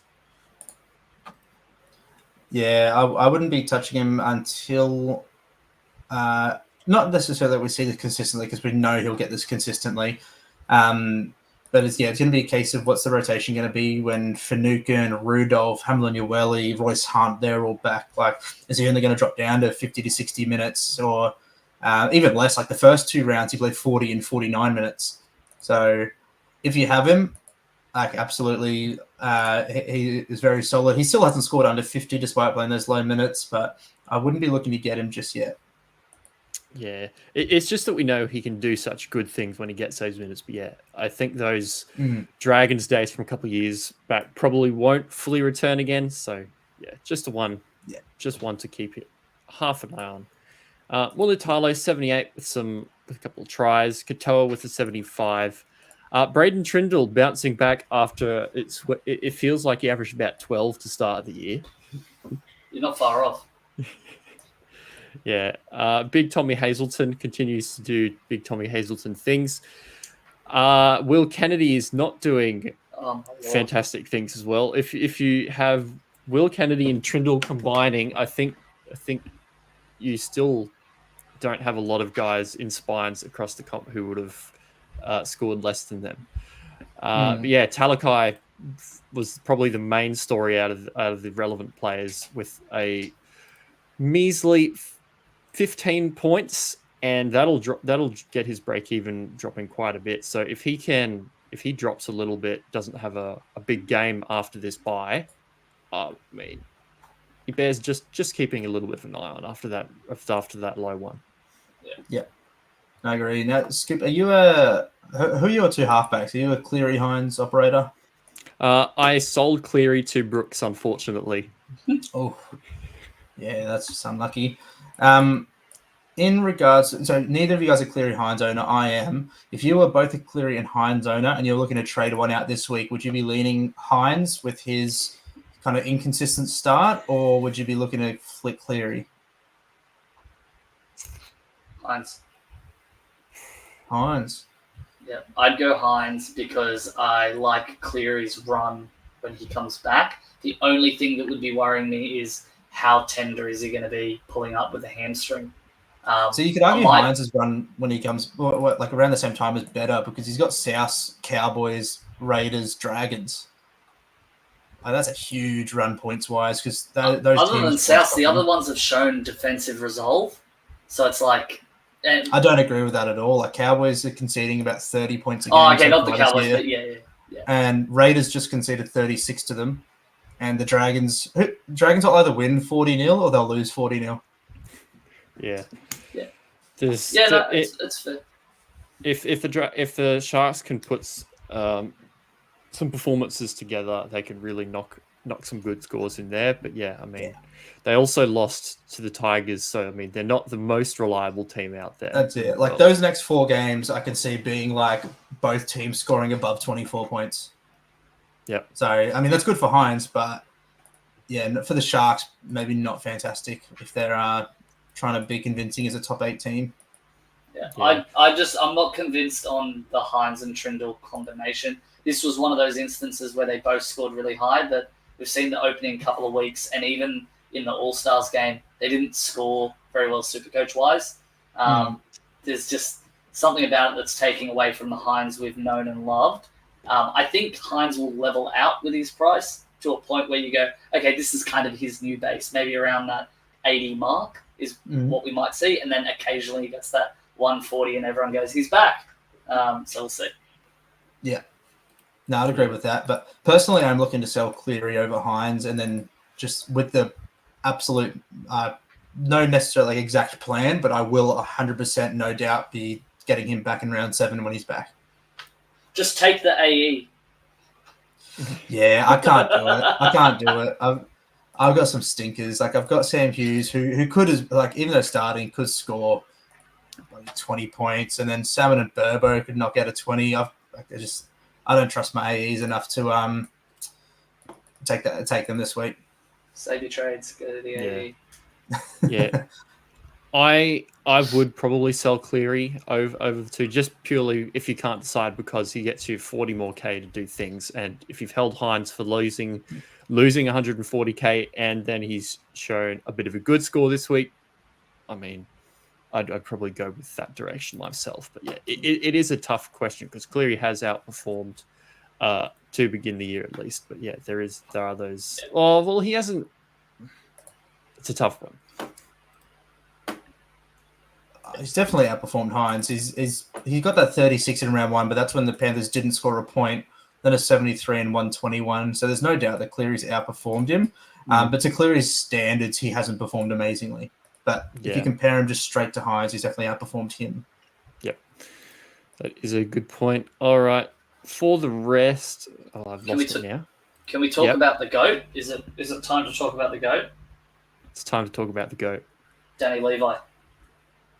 Yeah, I wouldn't be touching him until not necessarily that we see this consistently, because we know he'll get this consistently. But it's going to be a case of what's the rotation going to be when Finucane, Rudolph, Hamlin Ueli, Royce Hunt, they're all back. Like, is he only going to drop down to 50 to 60 minutes or even less? Like the first two rounds, he played 40 and 49 minutes. So if you have him, like absolutely, he is very solid. He still hasn't scored under 50 despite playing those low minutes, but I wouldn't be looking to get him just yet. Yeah, it's just that we know he can do such good things when he gets those minutes. But yeah, I think those Dragons days from a couple of years back probably won't fully return again. So yeah, just one to keep it half an eye on. Mulitalo 78 with a couple of tries. Katoa with a 75. Braden Trindle bouncing back after it feels like he averaged about 12 to start the year. You're not far off. Yeah. Big Tommy Hazelton continues to do Big Tommy Hazelton things. Will Kennedy is not doing fantastic things as well. If you have Will Kennedy and Trindle combining, I think you still don't have a lot of guys in spines across the comp who would have scored less than them. But yeah, Talakai was probably the main story out of the relevant players with a measly 15 points, and that'll get his break even dropping quite a bit. So if he drops a little bit, doesn't have a big game after this bye, I mean, he bears just keeping a little bit of an eye on after that low one. Yeah, I agree. Now, Skip, are you who are your two halfbacks? Are you a Cleary Hines operator? I sold Cleary to Brooks, unfortunately. Oh, yeah, that's just unlucky. In regards, so neither of you guys are Cleary Hines owner. I am. If you were both a Cleary and Hines owner, and you're looking to trade one out this week, would you be leaning Hines with his kind of inconsistent start, or would you be looking to flick Cleary? Hines. Yeah, I'd go Hines because I like Cleary's run when he comes back. The only thing that would be worrying me is how tender is he going to be pulling up with a hamstring. So you could argue Hines' run when he comes like around the same time is better because he's got South, Cowboys, Raiders, Dragons. Like, that's a huge run points wise because those other than South, the other ones have shown defensive resolve. So it's like I don't agree with that at all. Like Cowboys are conceding about 30 points a game. Oh, okay, not the Cowboys, but yeah. And Raiders just conceded 36 to them. And the Dragons will either win 40-0 or they'll lose 40-0. Yeah. It's fair. If the Sharks can put some performances together, they can really knock some good scores in there. But yeah, I mean, they also lost to the Tigers, so I mean, they're not the most reliable team out there. That's it. Like those next 4 games, I can see being like both teams scoring above 24 points. Yeah. So I mean, that's good for Hines, but yeah, for the Sharks, maybe not fantastic if they're trying to be convincing as a top 8 team. Yeah. I'm not convinced on the Hines and Trindle combination. This was one of those instances where they both scored really high, but we've seen the opening couple of weeks, and even in the All-Stars game, they didn't score very well Supercoach-wise. There's just something about it that's taking away from the Hines we've known and loved. I think Hines will level out with his price to a point where you go, okay, this is kind of his new base, maybe around that 80 mark is what we might see, and then occasionally he gets that 140 and everyone goes, he's back. So we'll see. Yeah. No, I'd agree with that. But personally, I'm looking to sell Cleary over Hines, and then just with the absolute, no necessarily exact plan, but I will 100% no doubt be getting him back in round 7 when he's back. Just take the AE. Yeah, I can't do it. I've got some stinkers. Like I've got Sam Hughes, who could, like, even though starting, could score 20 points, and then Salmon and Burbo could not get a 20. I don't trust my AEs enough to take them this week. Save your trades, go to the AE. Yeah. I would probably sell Cleary over the 2, just purely if you can't decide, because he gets you 40 more K to do things. And if you've held Hines for losing 140K and then he's shown a bit of a good score this week, I mean, I'd probably go with that direction myself. But yeah, it is a tough question because Cleary has outperformed to begin the year at least. But yeah, there are those. Oh well, he hasn't. It's a tough one. He's definitely outperformed Hines. He got that 36 in round 1, but that's when the Panthers didn't score a point. Then a 73 and 121. So there's no doubt that Cleary's outperformed him. But to Cleary's standards, he hasn't performed amazingly. But if you compare him just straight to Hines, he's definitely outperformed him. Yep. That is a good point. All right. For the rest, I've lost it now. Can we talk about the GOAT? Is it time to talk about the GOAT? It's time to talk about the GOAT. Danny Levi.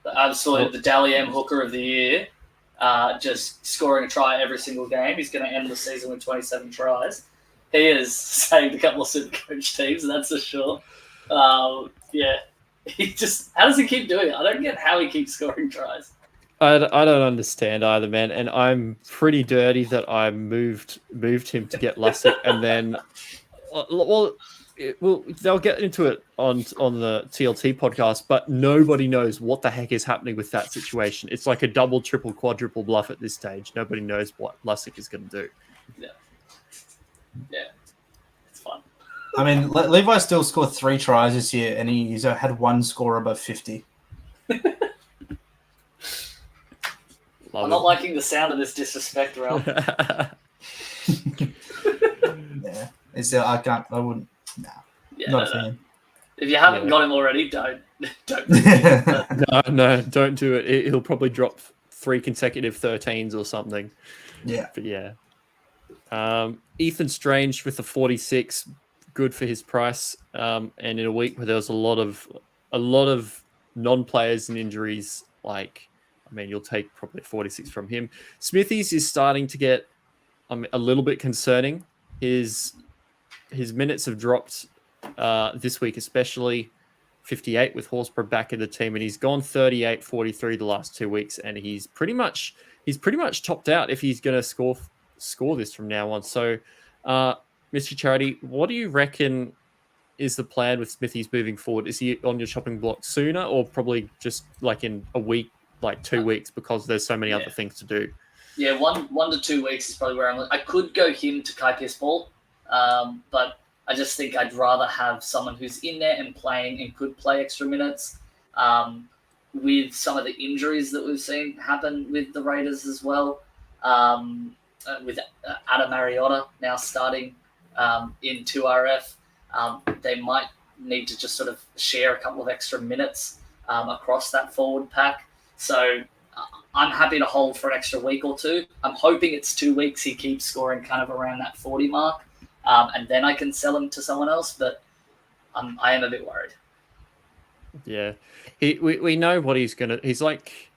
The Dally M hooker of the year, just scoring a try every single game. He's going to end the season with 27 tries. He has saved a couple of Supercoach teams, that's for sure. How does he keep doing it? I don't get how he keeps scoring tries. I don't understand either, man. And I'm pretty dirty that I moved him to get Lussick, and then, they'll get into it on the TLT podcast, but nobody knows what the heck is happening with that situation. It's like a double, triple, quadruple bluff at this stage. Nobody knows what Lussick is going to do. Yeah, it's fun. I mean, Levi still scored 3 tries this year, and he's had 1 score above 50. I'm not liking the sound of this disrespect, Ralph. Yeah, I wouldn't. No, not a fan. If you haven't got him already, don't. No, don't do it. He'll probably drop 3 consecutive 13s or something. Yeah, but yeah. Ethan Strange with the 46, good for his price. And in a week where there was a lot of non-players and injuries, you'll take probably 46 from him. Smithies is starting to get a little bit concerning. His minutes have dropped this week, especially 58 with Horsburgh back in the team, and he's gone 38, 43 the last 2 weeks, and he's pretty much topped out if he's going to score this from now on. So Mr. Charity, what do you reckon is the plan with Smithies moving forward? Is he on your chopping block sooner, or probably just like in a week, like 2 weeks, because there's so many other things to do? Yeah, 1 to 2 weeks is probably where I'm. I could go him to Kai Pierce-Paul, but I just think I'd rather have someone who's in there and playing and could play extra minutes. With some of the injuries that we've seen happen with the Raiders as well, with Adam Mariota now starting in 2RF, they might need to just sort of share a couple of extra minutes across that forward pack. So I'm happy to hold for an extra week or two. I'm hoping it's 2 weeks he keeps scoring kind of around that 40 mark, and then I can sell him to someone else, but I am a bit worried. Yeah, we know what he's gonna. He's like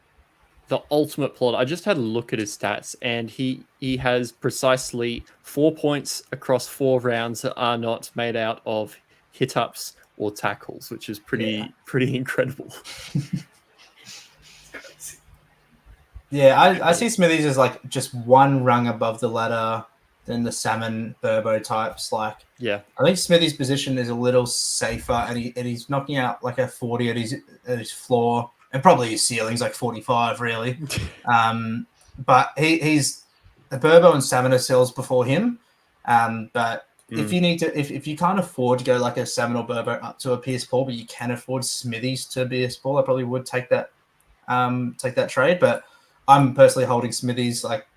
the ultimate plot. I just had a look at his stats, and he has precisely 4 points across 4 rounds that are not made out of hit ups or tackles, which is pretty incredible. Yeah, I see Smithies as like just one rung above the ladder than the Salmon Burbo types. Like, yeah, I think Smithies' position is a little safer, and he's knocking out like a 40 at his floor, and probably his ceiling's like 45, really. But he's the Burbo and Salmon are sells before him. But if you need to, if you can't afford to go like a Salmon or Burbo up to a Pierce-Paul, but you can afford Smithies to Pierce-Paul, I probably would take that trade. But I'm personally holding Smithies. Like,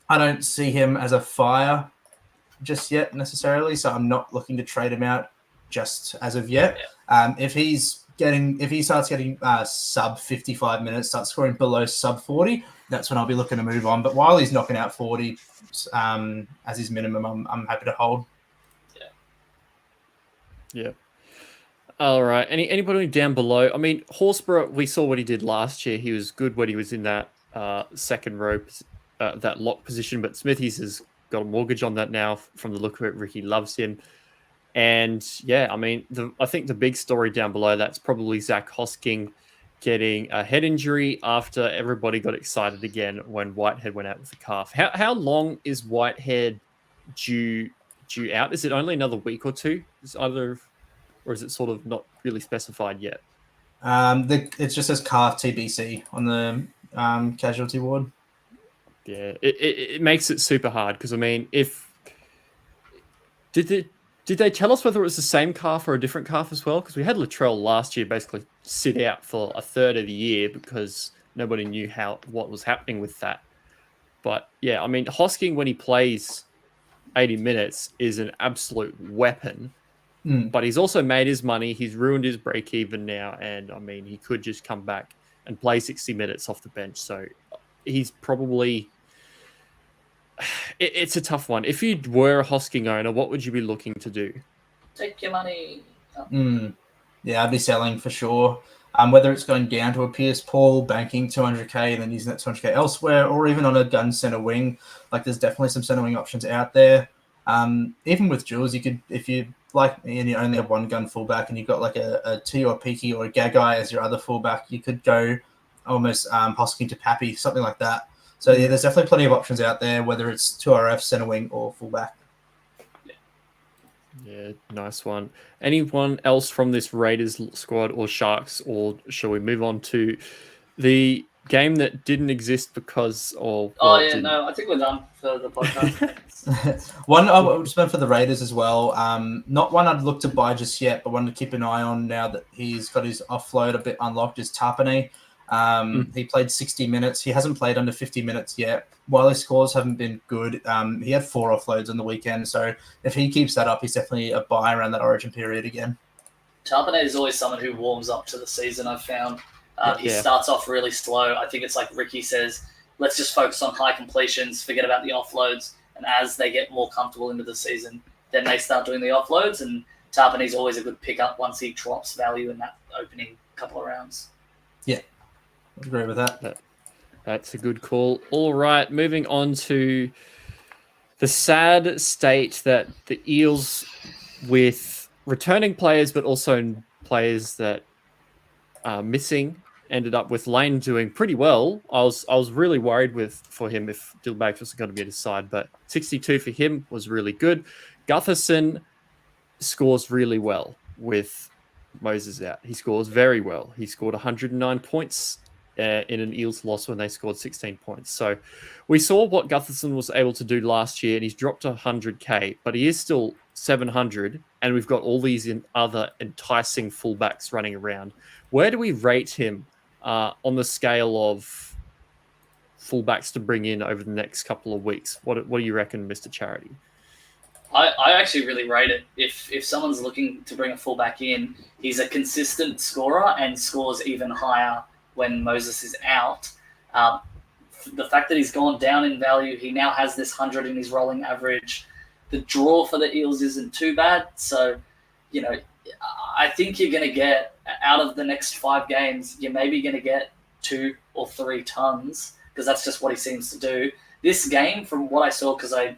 I don't see him as a fire just yet necessarily, so I'm not looking to trade him out just as of yet. If he starts getting sub 55 minutes, starts scoring below sub 40, that's when I'll be looking to move on. But while he's knocking out 40 as his minimum, I'm happy to hold. Yeah. All right. Anybody down below? I mean, Horsburgh, we saw what he did last year. He was good when he was in that second row, that lock position. But Smithies has got a mortgage on that now. From the look of it, Ricky loves him. And yeah, I mean, I think the big story down below that's probably Zach Hosking getting a head injury after everybody got excited again when Whitehead went out with the calf. How long is Whitehead due out? Is it only another week or two? Or is it sort of not really specified yet? It just says calf TBC on the casualty ward. Yeah, it makes it super hard because I mean, did they tell us whether it was the same calf or a different calf as well? Because we had Latrell last year basically sit out for a third of the year because nobody knew what was happening with that. But yeah, I mean, Hosking when he plays 80 minutes is an absolute weapon. But he's also made his money. He's ruined his break even now. And I mean, he could just come back and play 60 minutes off the bench. So he's probably... It's a tough one. If you were a Hosking owner, what would you be looking to do? Take your money. Yeah, I'd be selling for sure. Whether it's going down to a Pierce-Paul, banking 200k and then using that 200k elsewhere, or even on a gun center wing. Like, there's definitely some center wing options out there. Even with Jules, you could, if you like me and you only have one gun fullback and you've got like a T or a Peaky or a Gagai as your other fullback, you could go almost Hosking to Pappy, something like that. So yeah, there's definitely plenty of options out there, whether it's 2RF, center wing, or fullback. Yeah, nice one. Anyone else from this Raiders squad or Sharks, or shall we move on to the game that didn't exist because of... No, I think we're done for the podcast. One I just went for the Raiders as well. Not one I'd look to buy just yet, but one to keep an eye on now that he's got his offload a bit unlocked is Tapane. He played 60 minutes. He hasn't played under 50 minutes yet. While his scores haven't been good, he had 4 offloads on the weekend. So if he keeps that up, he's definitely a buy around that origin period again. Tapane is always someone who warms up to the season, I've found. He starts off really slow. I think it's like Ricky says, let's just focus on high completions, forget about the offloads. And as they get more comfortable into the season, then they start doing the offloads. And Tapane's always a good pickup once he drops value in that opening couple of rounds. Yeah, I agree with that. That's a good call. All right, moving on to the sad state that the Eels, with returning players, but also players that are missing, ended up with Lane doing pretty well. I was really worried for him if Dylan Banks wasn't going to be at his side, but 62 for him was really good. Gutherson scores really well with Moses out. He scores very well. He scored 109 points in an Eels loss when they scored 16 points. So we saw what Gutherson was able to do last year, and he's dropped to 100k, but he is still 700, and we've got all these other enticing fullbacks running around. Where do we rate him on the scale of fullbacks to bring in over the next couple of weeks? What do you reckon, Mr. Charity? I actually really rate it. If someone's looking to bring a fullback in, he's a consistent scorer and scores even higher when Moses is out. The fact that he's gone down in value, he now has this 100 in his rolling average. The draw for the Eels isn't too bad. So, I think you're going to get, out of the next 5 games, you're maybe going to get 2 or 3 tons, because that's just what he seems to do. This game, from what I saw, because I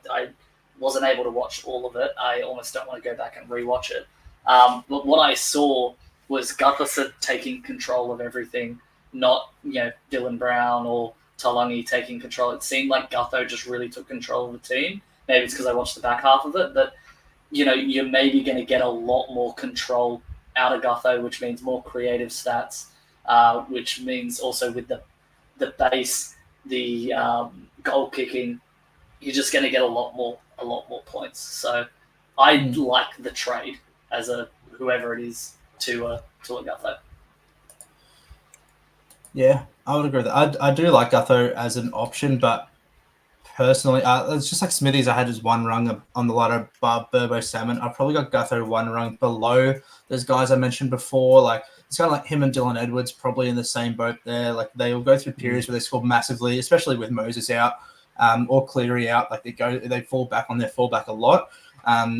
wasn't able to watch all of it. I almost don't want to go back and rewatch it. But what I saw was Gutherson taking control of everything, not Dylan Brown or Taulagi taking control. It seemed like Gutho just really took control of the team. Maybe it's because I watched the back half of it, but you're maybe going to get a lot more control out of Gutho, which means more creative stats, which means also with the base, the goal kicking, you're just going to get a lot more points. So I like the trade as whoever it is to a Gutho. Yeah, I would agree with that. I do like Gutho as an option, but personally, it's just like Smithies. I had just one rung on the ladder above Burbo Salmon. I probably got Gutho one rung below those guys I mentioned before. Like it's kind of like him and Dylan Edwards probably in the same boat there. Like they will go through periods where they score massively, especially with Moses out. Or Cleary out, like they fall back on their fullback a lot.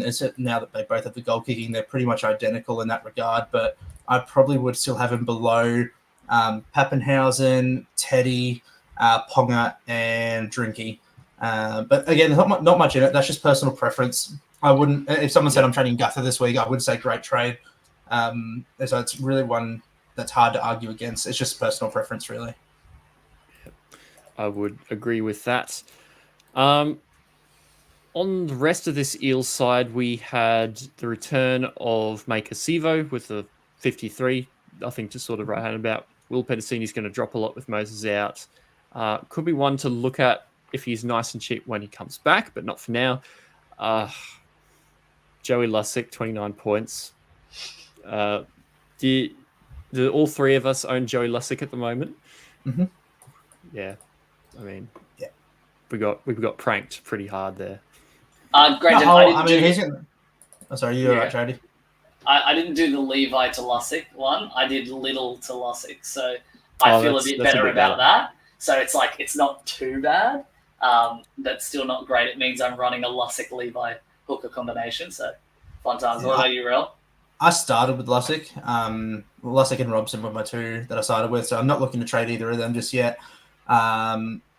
Except now that they both have the goal kicking, they're pretty much identical in that regard. But I probably would still have him below Pappenhausen, Teddy, Ponga, and Drinky. But again, not much in it. That's just personal preference. I wouldn't. If someone said I'm trading Gutho this week, I would say great trade. So it's really one that's hard to argue against. It's just personal preference, really. I would agree with that. On the rest of this Eels side, we had the return of Maker Sivo with the 53. I think just sort of right hand about. Will Petticini's going to drop a lot with Moses out. Could be one to look at if he's nice and cheap when he comes back, but not for now. Joey Lussick, 29 points. Do all three of us own Joey Lussick at the moment? Mm-hmm. Yeah. I mean, yeah, we got pranked pretty hard there. Granted, sorry, you're right, Charlie. I didn't do the Levi to Lussick one. I did Little to Lussick, so I feel a bit better about that. So it's like it's not too bad. That's still not great. It means I'm running a Lussick Levi hooker combination. So fun times. What about you, Rel? I started with Lussick. Lussick and Robson were my two that I started with, so I'm not looking to trade either of them just yet.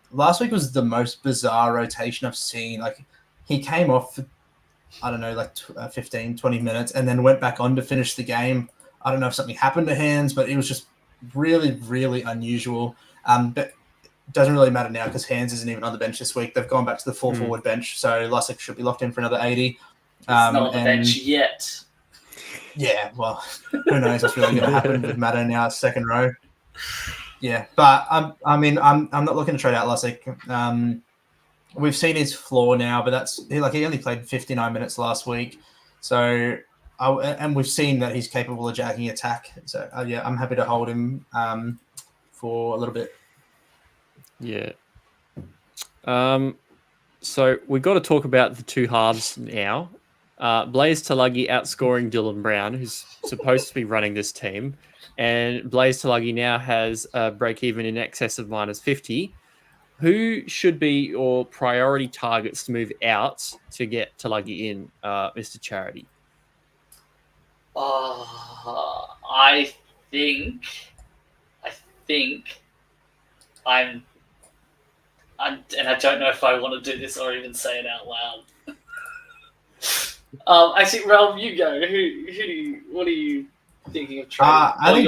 Last week was the most bizarre rotation I've seen. Like he came off for, I don't know, like 15, 20 minutes and then went back on to finish the game. I don't know if something happened to Hands, but it was just really, really unusual. But it doesn't really matter now because Hands isn't even on the bench this week. They've gone back to the full forward bench. So Lussick should be locked in for another 80. It's not on the bench yet. Yeah, well, who knows what's really going to happen with Maddo now at second row. Yeah, but I'm not looking to trade out Lussick. We've seen his floor now, but he only played 59 minutes last week, so and we've seen that he's capable of jacking attack. So yeah, I'm happy to hold him for a little bit. Yeah. So we've got to talk about the two halves now. Blaise Taulagi outscoring Dylan Brown, who's supposed to be running this team. And Blaise Taulagi now has a break-even in excess of minus 50. Who should be your priority targets to move out to get Taulagi in, Mr. Charity? I think and I don't know if I want to do this or even say it out loud. Actually, Ralph, you go. What are you thinking of trading?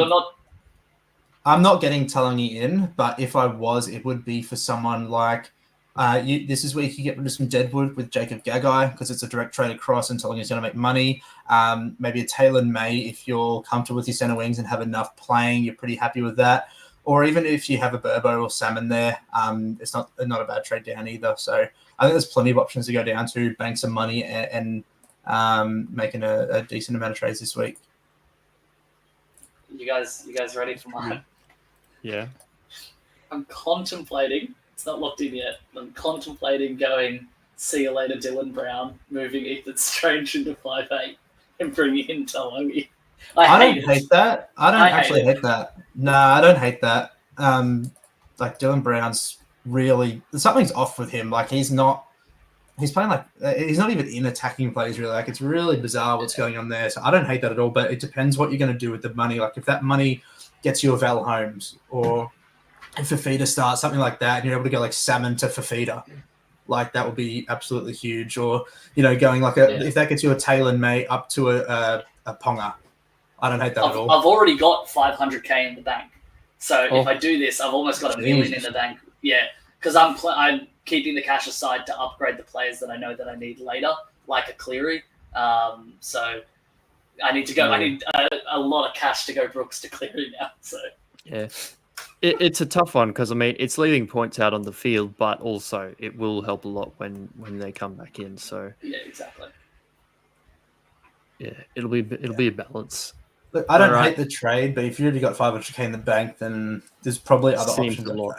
I'm not getting Talangi in, but if I was, it would be for someone like this is where you can get rid of some Deadwood with Jacob Gagai because it's a direct trade across and Talangi is going to make money. Maybe a Taylor May if you're comfortable with your center wings and have enough playing, you're pretty happy with that. Or even if you have a Burbo or Salmon there, it's not a bad trade down either. So I think there's plenty of options to go down to, bank some money and making a decent amount of trades this week. You guys ready for mine? Yeah. I'm contemplating. It's not locked in yet. I'm contemplating going. See you later, Dylan Brown. Moving Ethan Strange into 5'8" and bringing in Talangi. I don't hate that. I don't actually hate that. No, I don't hate that. Like Dylan Brown's really something's off with him. Like he's playing like he's not even in attacking plays really. Like it's really bizarre what's going on there. So I don't hate that at all. But it depends what you're going to do with the money. Like if that money gets you a Val Holmes or if Fafita starts something like that, and you're able to go like Salmon to Fafita, like that would be absolutely huge. Or going like if that gets you a Taylor May up to a Ponga, I don't hate that at all. I've already got 500k in the bank. So if I do this, I've almost got $1 million in the bank. Yeah, because I'm keeping the cash aside to upgrade the players that I know that I need later, like a Cleary. So I need to go. I need a lot of cash to go Brooks to Cleary now. So yeah, it's a tough one because I mean it's leaving points out on the field, but also it will help a lot when they come back in. So yeah, exactly. Yeah, it'll be a balance. Look, I don't hate the trade, but if you already got 500k in the bank, then there's probably other options. A lot.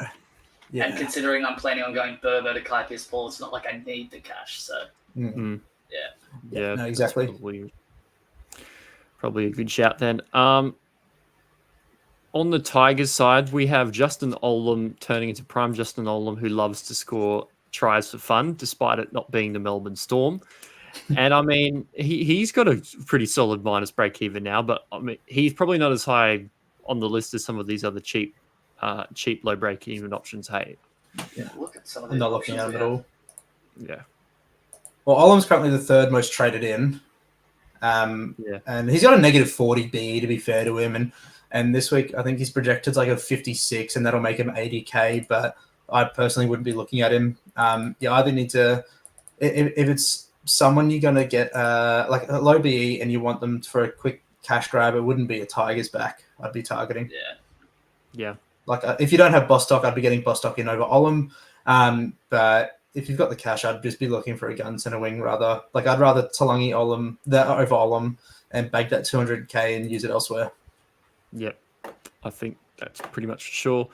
Yeah. And considering I'm planning on going Burbo to Kai Paul, it's not like I need the cash. So yeah, no, exactly. Probably a good shout then. On the Tigers side, we have Justin Olam turning into prime Justin Olam, who loves to score tries for fun, despite it not being the Melbourne Storm. And I mean, he's got a pretty solid minus break even now, but I mean, he's probably not as high on the list as some of these other cheap low break even options. Hey, yeah, look at some of I'm not looking at him at all. Yeah. Well, Olam's currently the third most traded in. And he's got a negative 40 BE to be fair to him, and this week I think he's projected like a 56, and that'll make him 80k. But I personally wouldn't be looking at him. You either need to, if it's someone you're gonna get like a low BE and you want them for a quick cash grab, it wouldn't be a Tigers back. I'd be targeting. Yeah. Like if you don't have Bostock, I'd be getting Bostock in over Olam. But if you've got the cash, I'd just be looking for a gun center wing rather. Like I'd rather Talangi Olam over Olam and bag that 200k and use it elsewhere. Yep, I think that's pretty much for sure.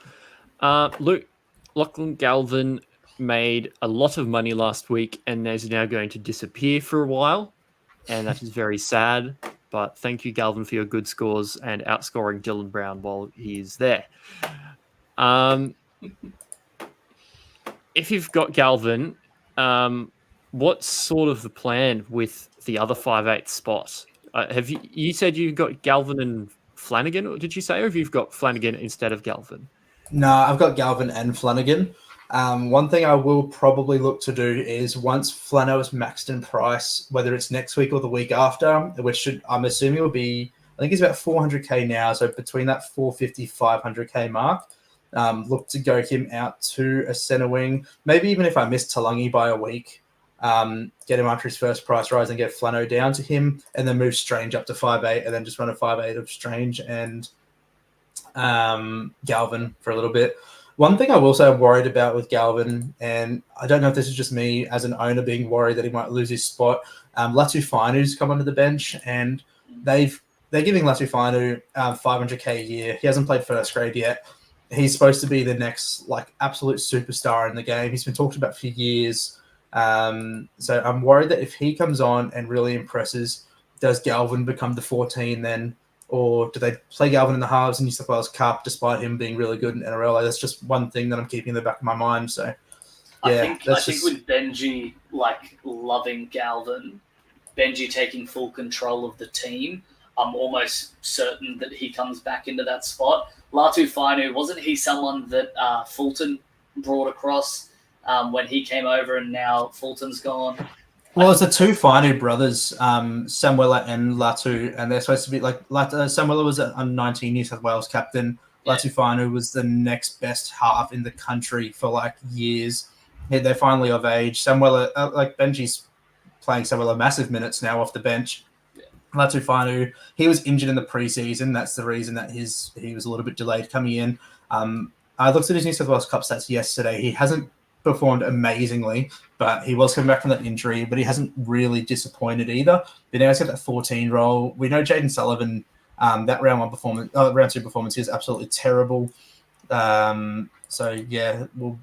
Luke, Lachlan Galvin made a lot of money last week and is now going to disappear for a while, and that is very sad. But thank you, Galvin, for your good scores and outscoring Dylan Brown while he is there. If you've got Galvin, what's sort of the plan with the other 5'8" spot? Have you said you got Galvin and Flanagan, or did you say, or have you got Flanagan instead of Galvin? No, I've got Galvin and Flanagan. One thing I will probably look to do is once Flano is maxed in price, whether it's next week or the week after, which I'm assuming will be, I think it's about 400k now. So between that 450, 500k mark, look to go him out to a center wing. Maybe even if I miss Talangi by a week, get him after his first price rise and get Flano down to him, and then move Strange up to 5'8", and then just run a 5'8" of Strange and Galvin for a little bit. One thing I will say I'm worried about with Galvin, and I don't know if this is just me as an owner being worried that he might lose his spot. Latu Fanu's come onto the bench, and they're giving Latu Fanu 500k a year. He hasn't played first grade yet. He's supposed to be the next like absolute superstar in the game. He's been talked about for years. So I'm worried that if he comes on and really impresses, does Galvin become the 14 then? Or do they play Galvin in the halves in New South Wales Cup despite him being really good in NRL? That's just one thing that I'm keeping in the back of my mind. So, yeah. I think with Benji like loving Galvin, Benji taking full control of the team, I'm almost certain that he comes back into that spot. Latu Fainu, wasn't he someone that Fulton brought across when he came over, and now Fulton's gone? Well, it's the two Fainu brothers, Samuela and Latu, and they're supposed to be like Samuela was an under-19 New South Wales captain. Yeah. Latufanu was the next best half in the country for like years. They're finally of age. Samuel, like Benji's playing Samuel massive minutes now off the bench. Yeah. Latufanu, he was injured in the preseason. That's the reason that he was a little bit delayed coming in. I looked at his New South Wales Cup stats yesterday. He hasn't performed amazingly, but he was coming back from that injury, but he hasn't really disappointed either. But now he's got that 14 role. We know Jaden Sullivan, that round two performance is absolutely terrible. So yeah, we'll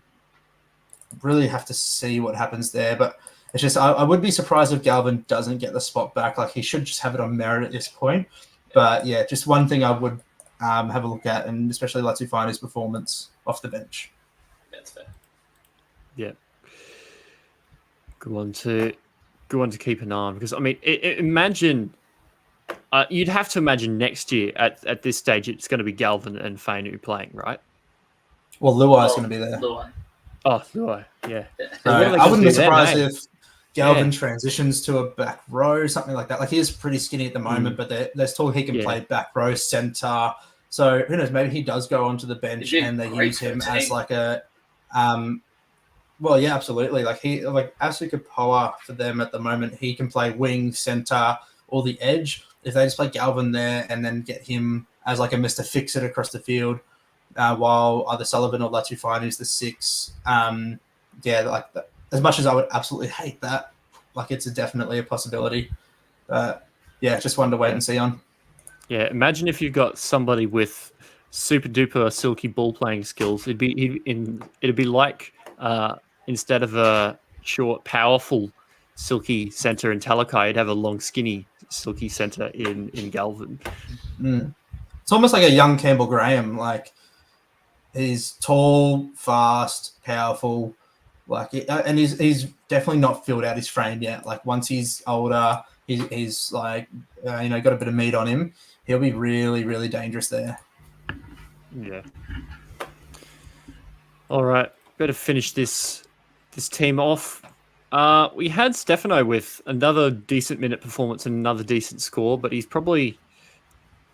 really have to see what happens there. But it's just, I would be surprised if Galvin doesn't get the spot back. Like, he should just have it on merit at this point. But yeah, just one thing I would have a look at, and especially Latufanu's performance off the bench. That's fair. Yeah. Good one to keep an eye on, because I mean, imagine you'd have to imagine next year at this stage it's going to be Galvin and Fainu playing, right? Well, Luai's going to be there. Luai. Oh, Luai, yeah. So What are they I gonna wouldn't do be then, surprised eh? if Galvin transitions to a back row, something like that. Like, he is pretty skinny at the moment, but there's talk he can play back row, centre. So who knows? Maybe he does go onto the bench and they use him as like a. Well, yeah, absolutely. Like, Asu Kapoa for them at the moment, he can play wing, centre, or the edge. If they just play Galvin there and then get him as like a Mr. Fix-It across the field, while either Sullivan or Latufanu is the 6. Yeah, like that. As much as I would absolutely hate that, like, it's definitely a possibility. But yeah, just one to wait and see on. Yeah, imagine if you've got somebody with super duper silky ball playing skills. It'd be like instead of a short, powerful silky center in Talakai, you'd have a long, skinny silky center in Galvin. It's almost like a young Campbell Graham. Like, he's tall, fast, powerful. Like, and he's definitely not filled out his frame yet. Like, once he's older, he's like, got a bit of meat on him. He'll be really, really dangerous there. Yeah. All right, better finish this team off. We had Stefano with another decent minute performance and another decent score, but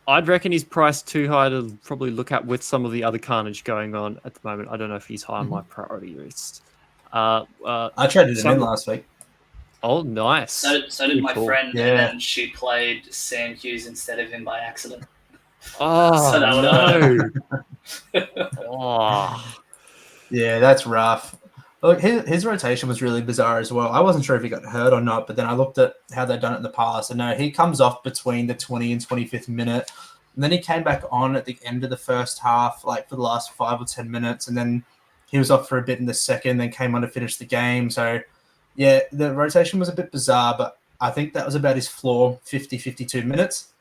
I'd reckon he's priced too high to probably look at with some of the other carnage going on at the moment. I don't know if he's high on my priority list. I traded him in last week. Oh, nice. So did my friend, Yeah. and then she played Sam Hughes instead of him by accident. Oh, So that no. Oh. Yeah, that's rough. Look, his rotation was really bizarre as well. I wasn't sure if he got hurt or not, but then I looked at how they've done it in the past, and no, he comes off between the 20 and 25th minute, and then he came back on at the end of the first half, like for the last 5 or 10 minutes, and then he was off for a bit in the second, then came on to finish the game. So, yeah, the rotation was a bit bizarre, but I think that was about his floor, 50, 52 minutes.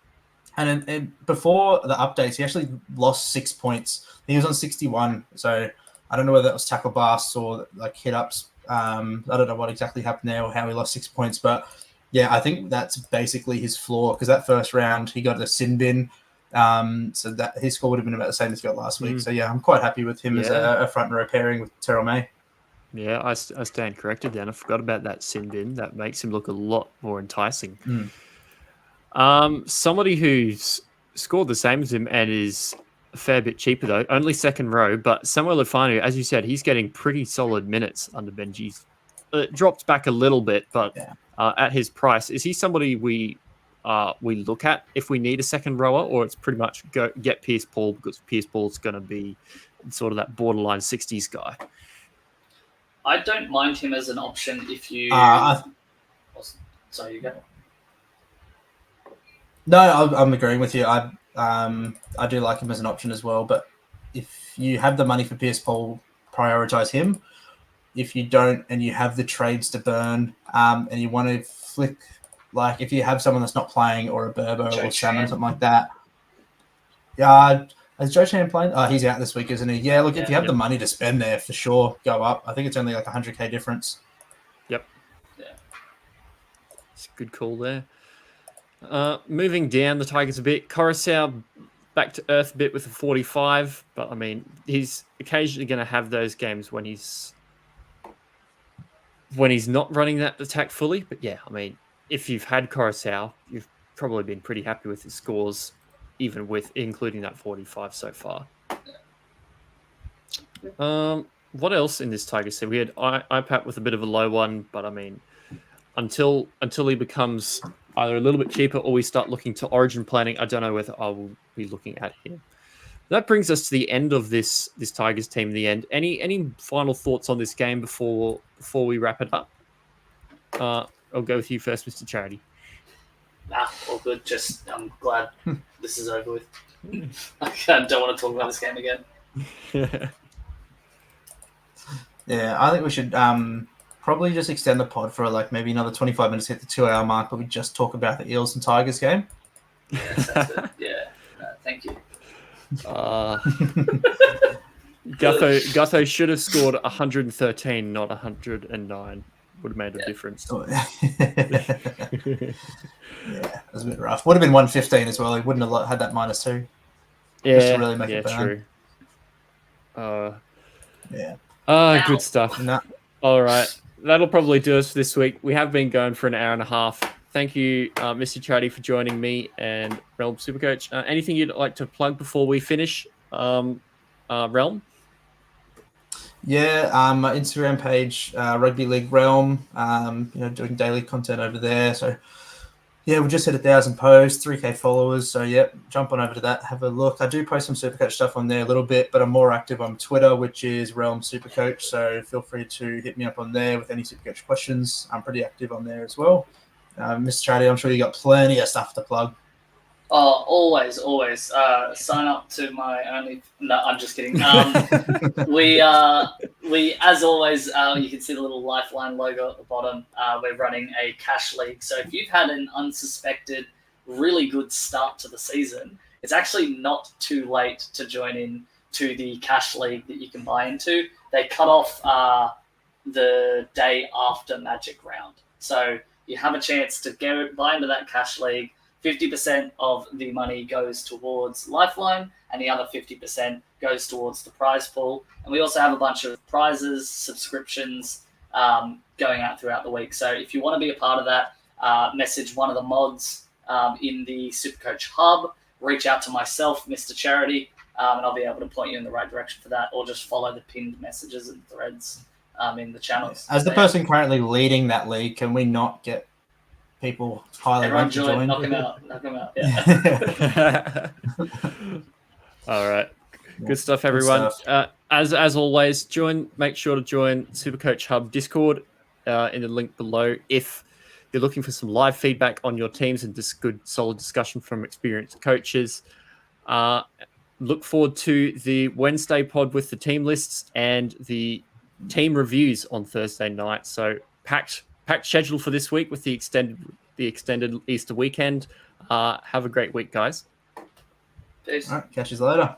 And before the updates, he actually lost 6 points. He was on 61, so I don't know whether that was tackle busts or like hit ups. I don't know what exactly happened there or how he lost 6 points, but yeah, I think that's basically his floor, because that first round he got a sin bin, so that his score would have been about the same as he got last week. So yeah, I'm quite happy with him as a front row pairing with Terrell May. Yeah, I stand corrected then. I forgot about that sin bin. That makes him look a lot more enticing. Somebody who's scored the same as him and is a fair bit cheaper though, only second row, but Samuel Lafanu, as you said, he's getting pretty solid minutes under Benji's. It dropped back a little bit, but at his price, is he somebody we look at if we need a second rower, or it's pretty much get Pierce Paul, because Pierce Paul's going to be sort of that borderline 60s guy? I don't mind him as an option if you. Sorry, you go. No, I'm agreeing with you. I do like him as an option as well, but if you have the money for Pierce Paul, prioritize him. If you don't, and you have the trades to burn, and you want to flick, like if you have someone that's not playing, or a Burbo or Salmon, something like that. Yeah, is Joe Chan playing? Oh, he's out this week, isn't he? Yeah, look, if you have the money to spend there, for sure, go up. I think it's only like 100K difference. Yep. Yeah. It's a good call there. Moving down the Tigers a bit, Coruscant back to earth a bit with a 45, but I mean, he's occasionally going to have those games when he's not running that attack fully. But yeah, I mean, if you've had Coruscant, you've probably been pretty happy with his scores, even with including that 45 so far. What else in this Tiger set? We had IPAP with a bit of a low one, but I mean, until he becomes either a little bit cheaper or we start looking to origin planning, I don't know whether I will be looking at him. That brings us to the end of this Tigers team. The end. Any final thoughts on this game before we wrap it up? I'll go with you first, Mr. Charity. Nah, all good. Just I'm glad this is over with. I don't want to talk about this game again. Yeah, I think we should probably just extend the pod for like maybe another 25 minutes, hit the 2-hour mark, but we just talk about the Eels and Tigers game. Yeah, sounds good. Yeah, thank you. Gutho should have scored 113, not 109. Would have made a difference. Yeah, it was a bit rough. Would have been 115 as well. He wouldn't have had that -2. Yeah, Just to really make it burn. True. Yeah. Good stuff. No. All right. That'll probably do us for this week. We have been going for an hour and a half. Thank you, Mr. Charity, for joining me and Realm Supercoach. Anything you'd like to plug before we finish, Realm? Yeah, my Instagram page, Rugby League Realm, doing daily content over there. So, yeah, we just hit 1,000 posts, 3K followers. So, yeah, jump on over to that, have a look. I do post some Supercoach stuff on there a little bit, but I'm more active on Twitter, which is Realm Supercoach. So, feel free to hit me up on there with any Supercoach questions. I'm pretty active on there as well. Mr. Charity, I'm sure you got plenty of stuff to plug. Oh, always. Sign up to my only. No, I'm just kidding. We as always, you can see the little Lifeline logo at the bottom. We're running a cash league. So if you've had an unsuspected, really good start to the season, it's actually not too late to join in to the cash league that you can buy into. They cut off the day after Magic Round, so you have a chance to buy into that cash league. 50% of the money goes towards Lifeline, and the other 50% goes towards the prize pool. And we also have a bunch of prizes, subscriptions going out throughout the week. So if you want to be a part of that, message one of the mods in the Supercoach Hub, reach out to myself, Mr. Charity, and I'll be able to point you in the right direction for that, or just follow the pinned messages and threads in the channels. As the person currently leading that league, can we not get people highly ranked to join? Knock them out. Yeah. All right. Good stuff, everyone. As always, make sure to join Supercoach Hub Discord in the link below. If you're looking for some live feedback on your teams and just good, solid discussion from experienced coaches, look forward to the Wednesday pod with the team lists and the team reviews on Thursday night. So packed schedule for this week with the extended Easter weekend. Have a great week, guys. Peace. All right, catch you later.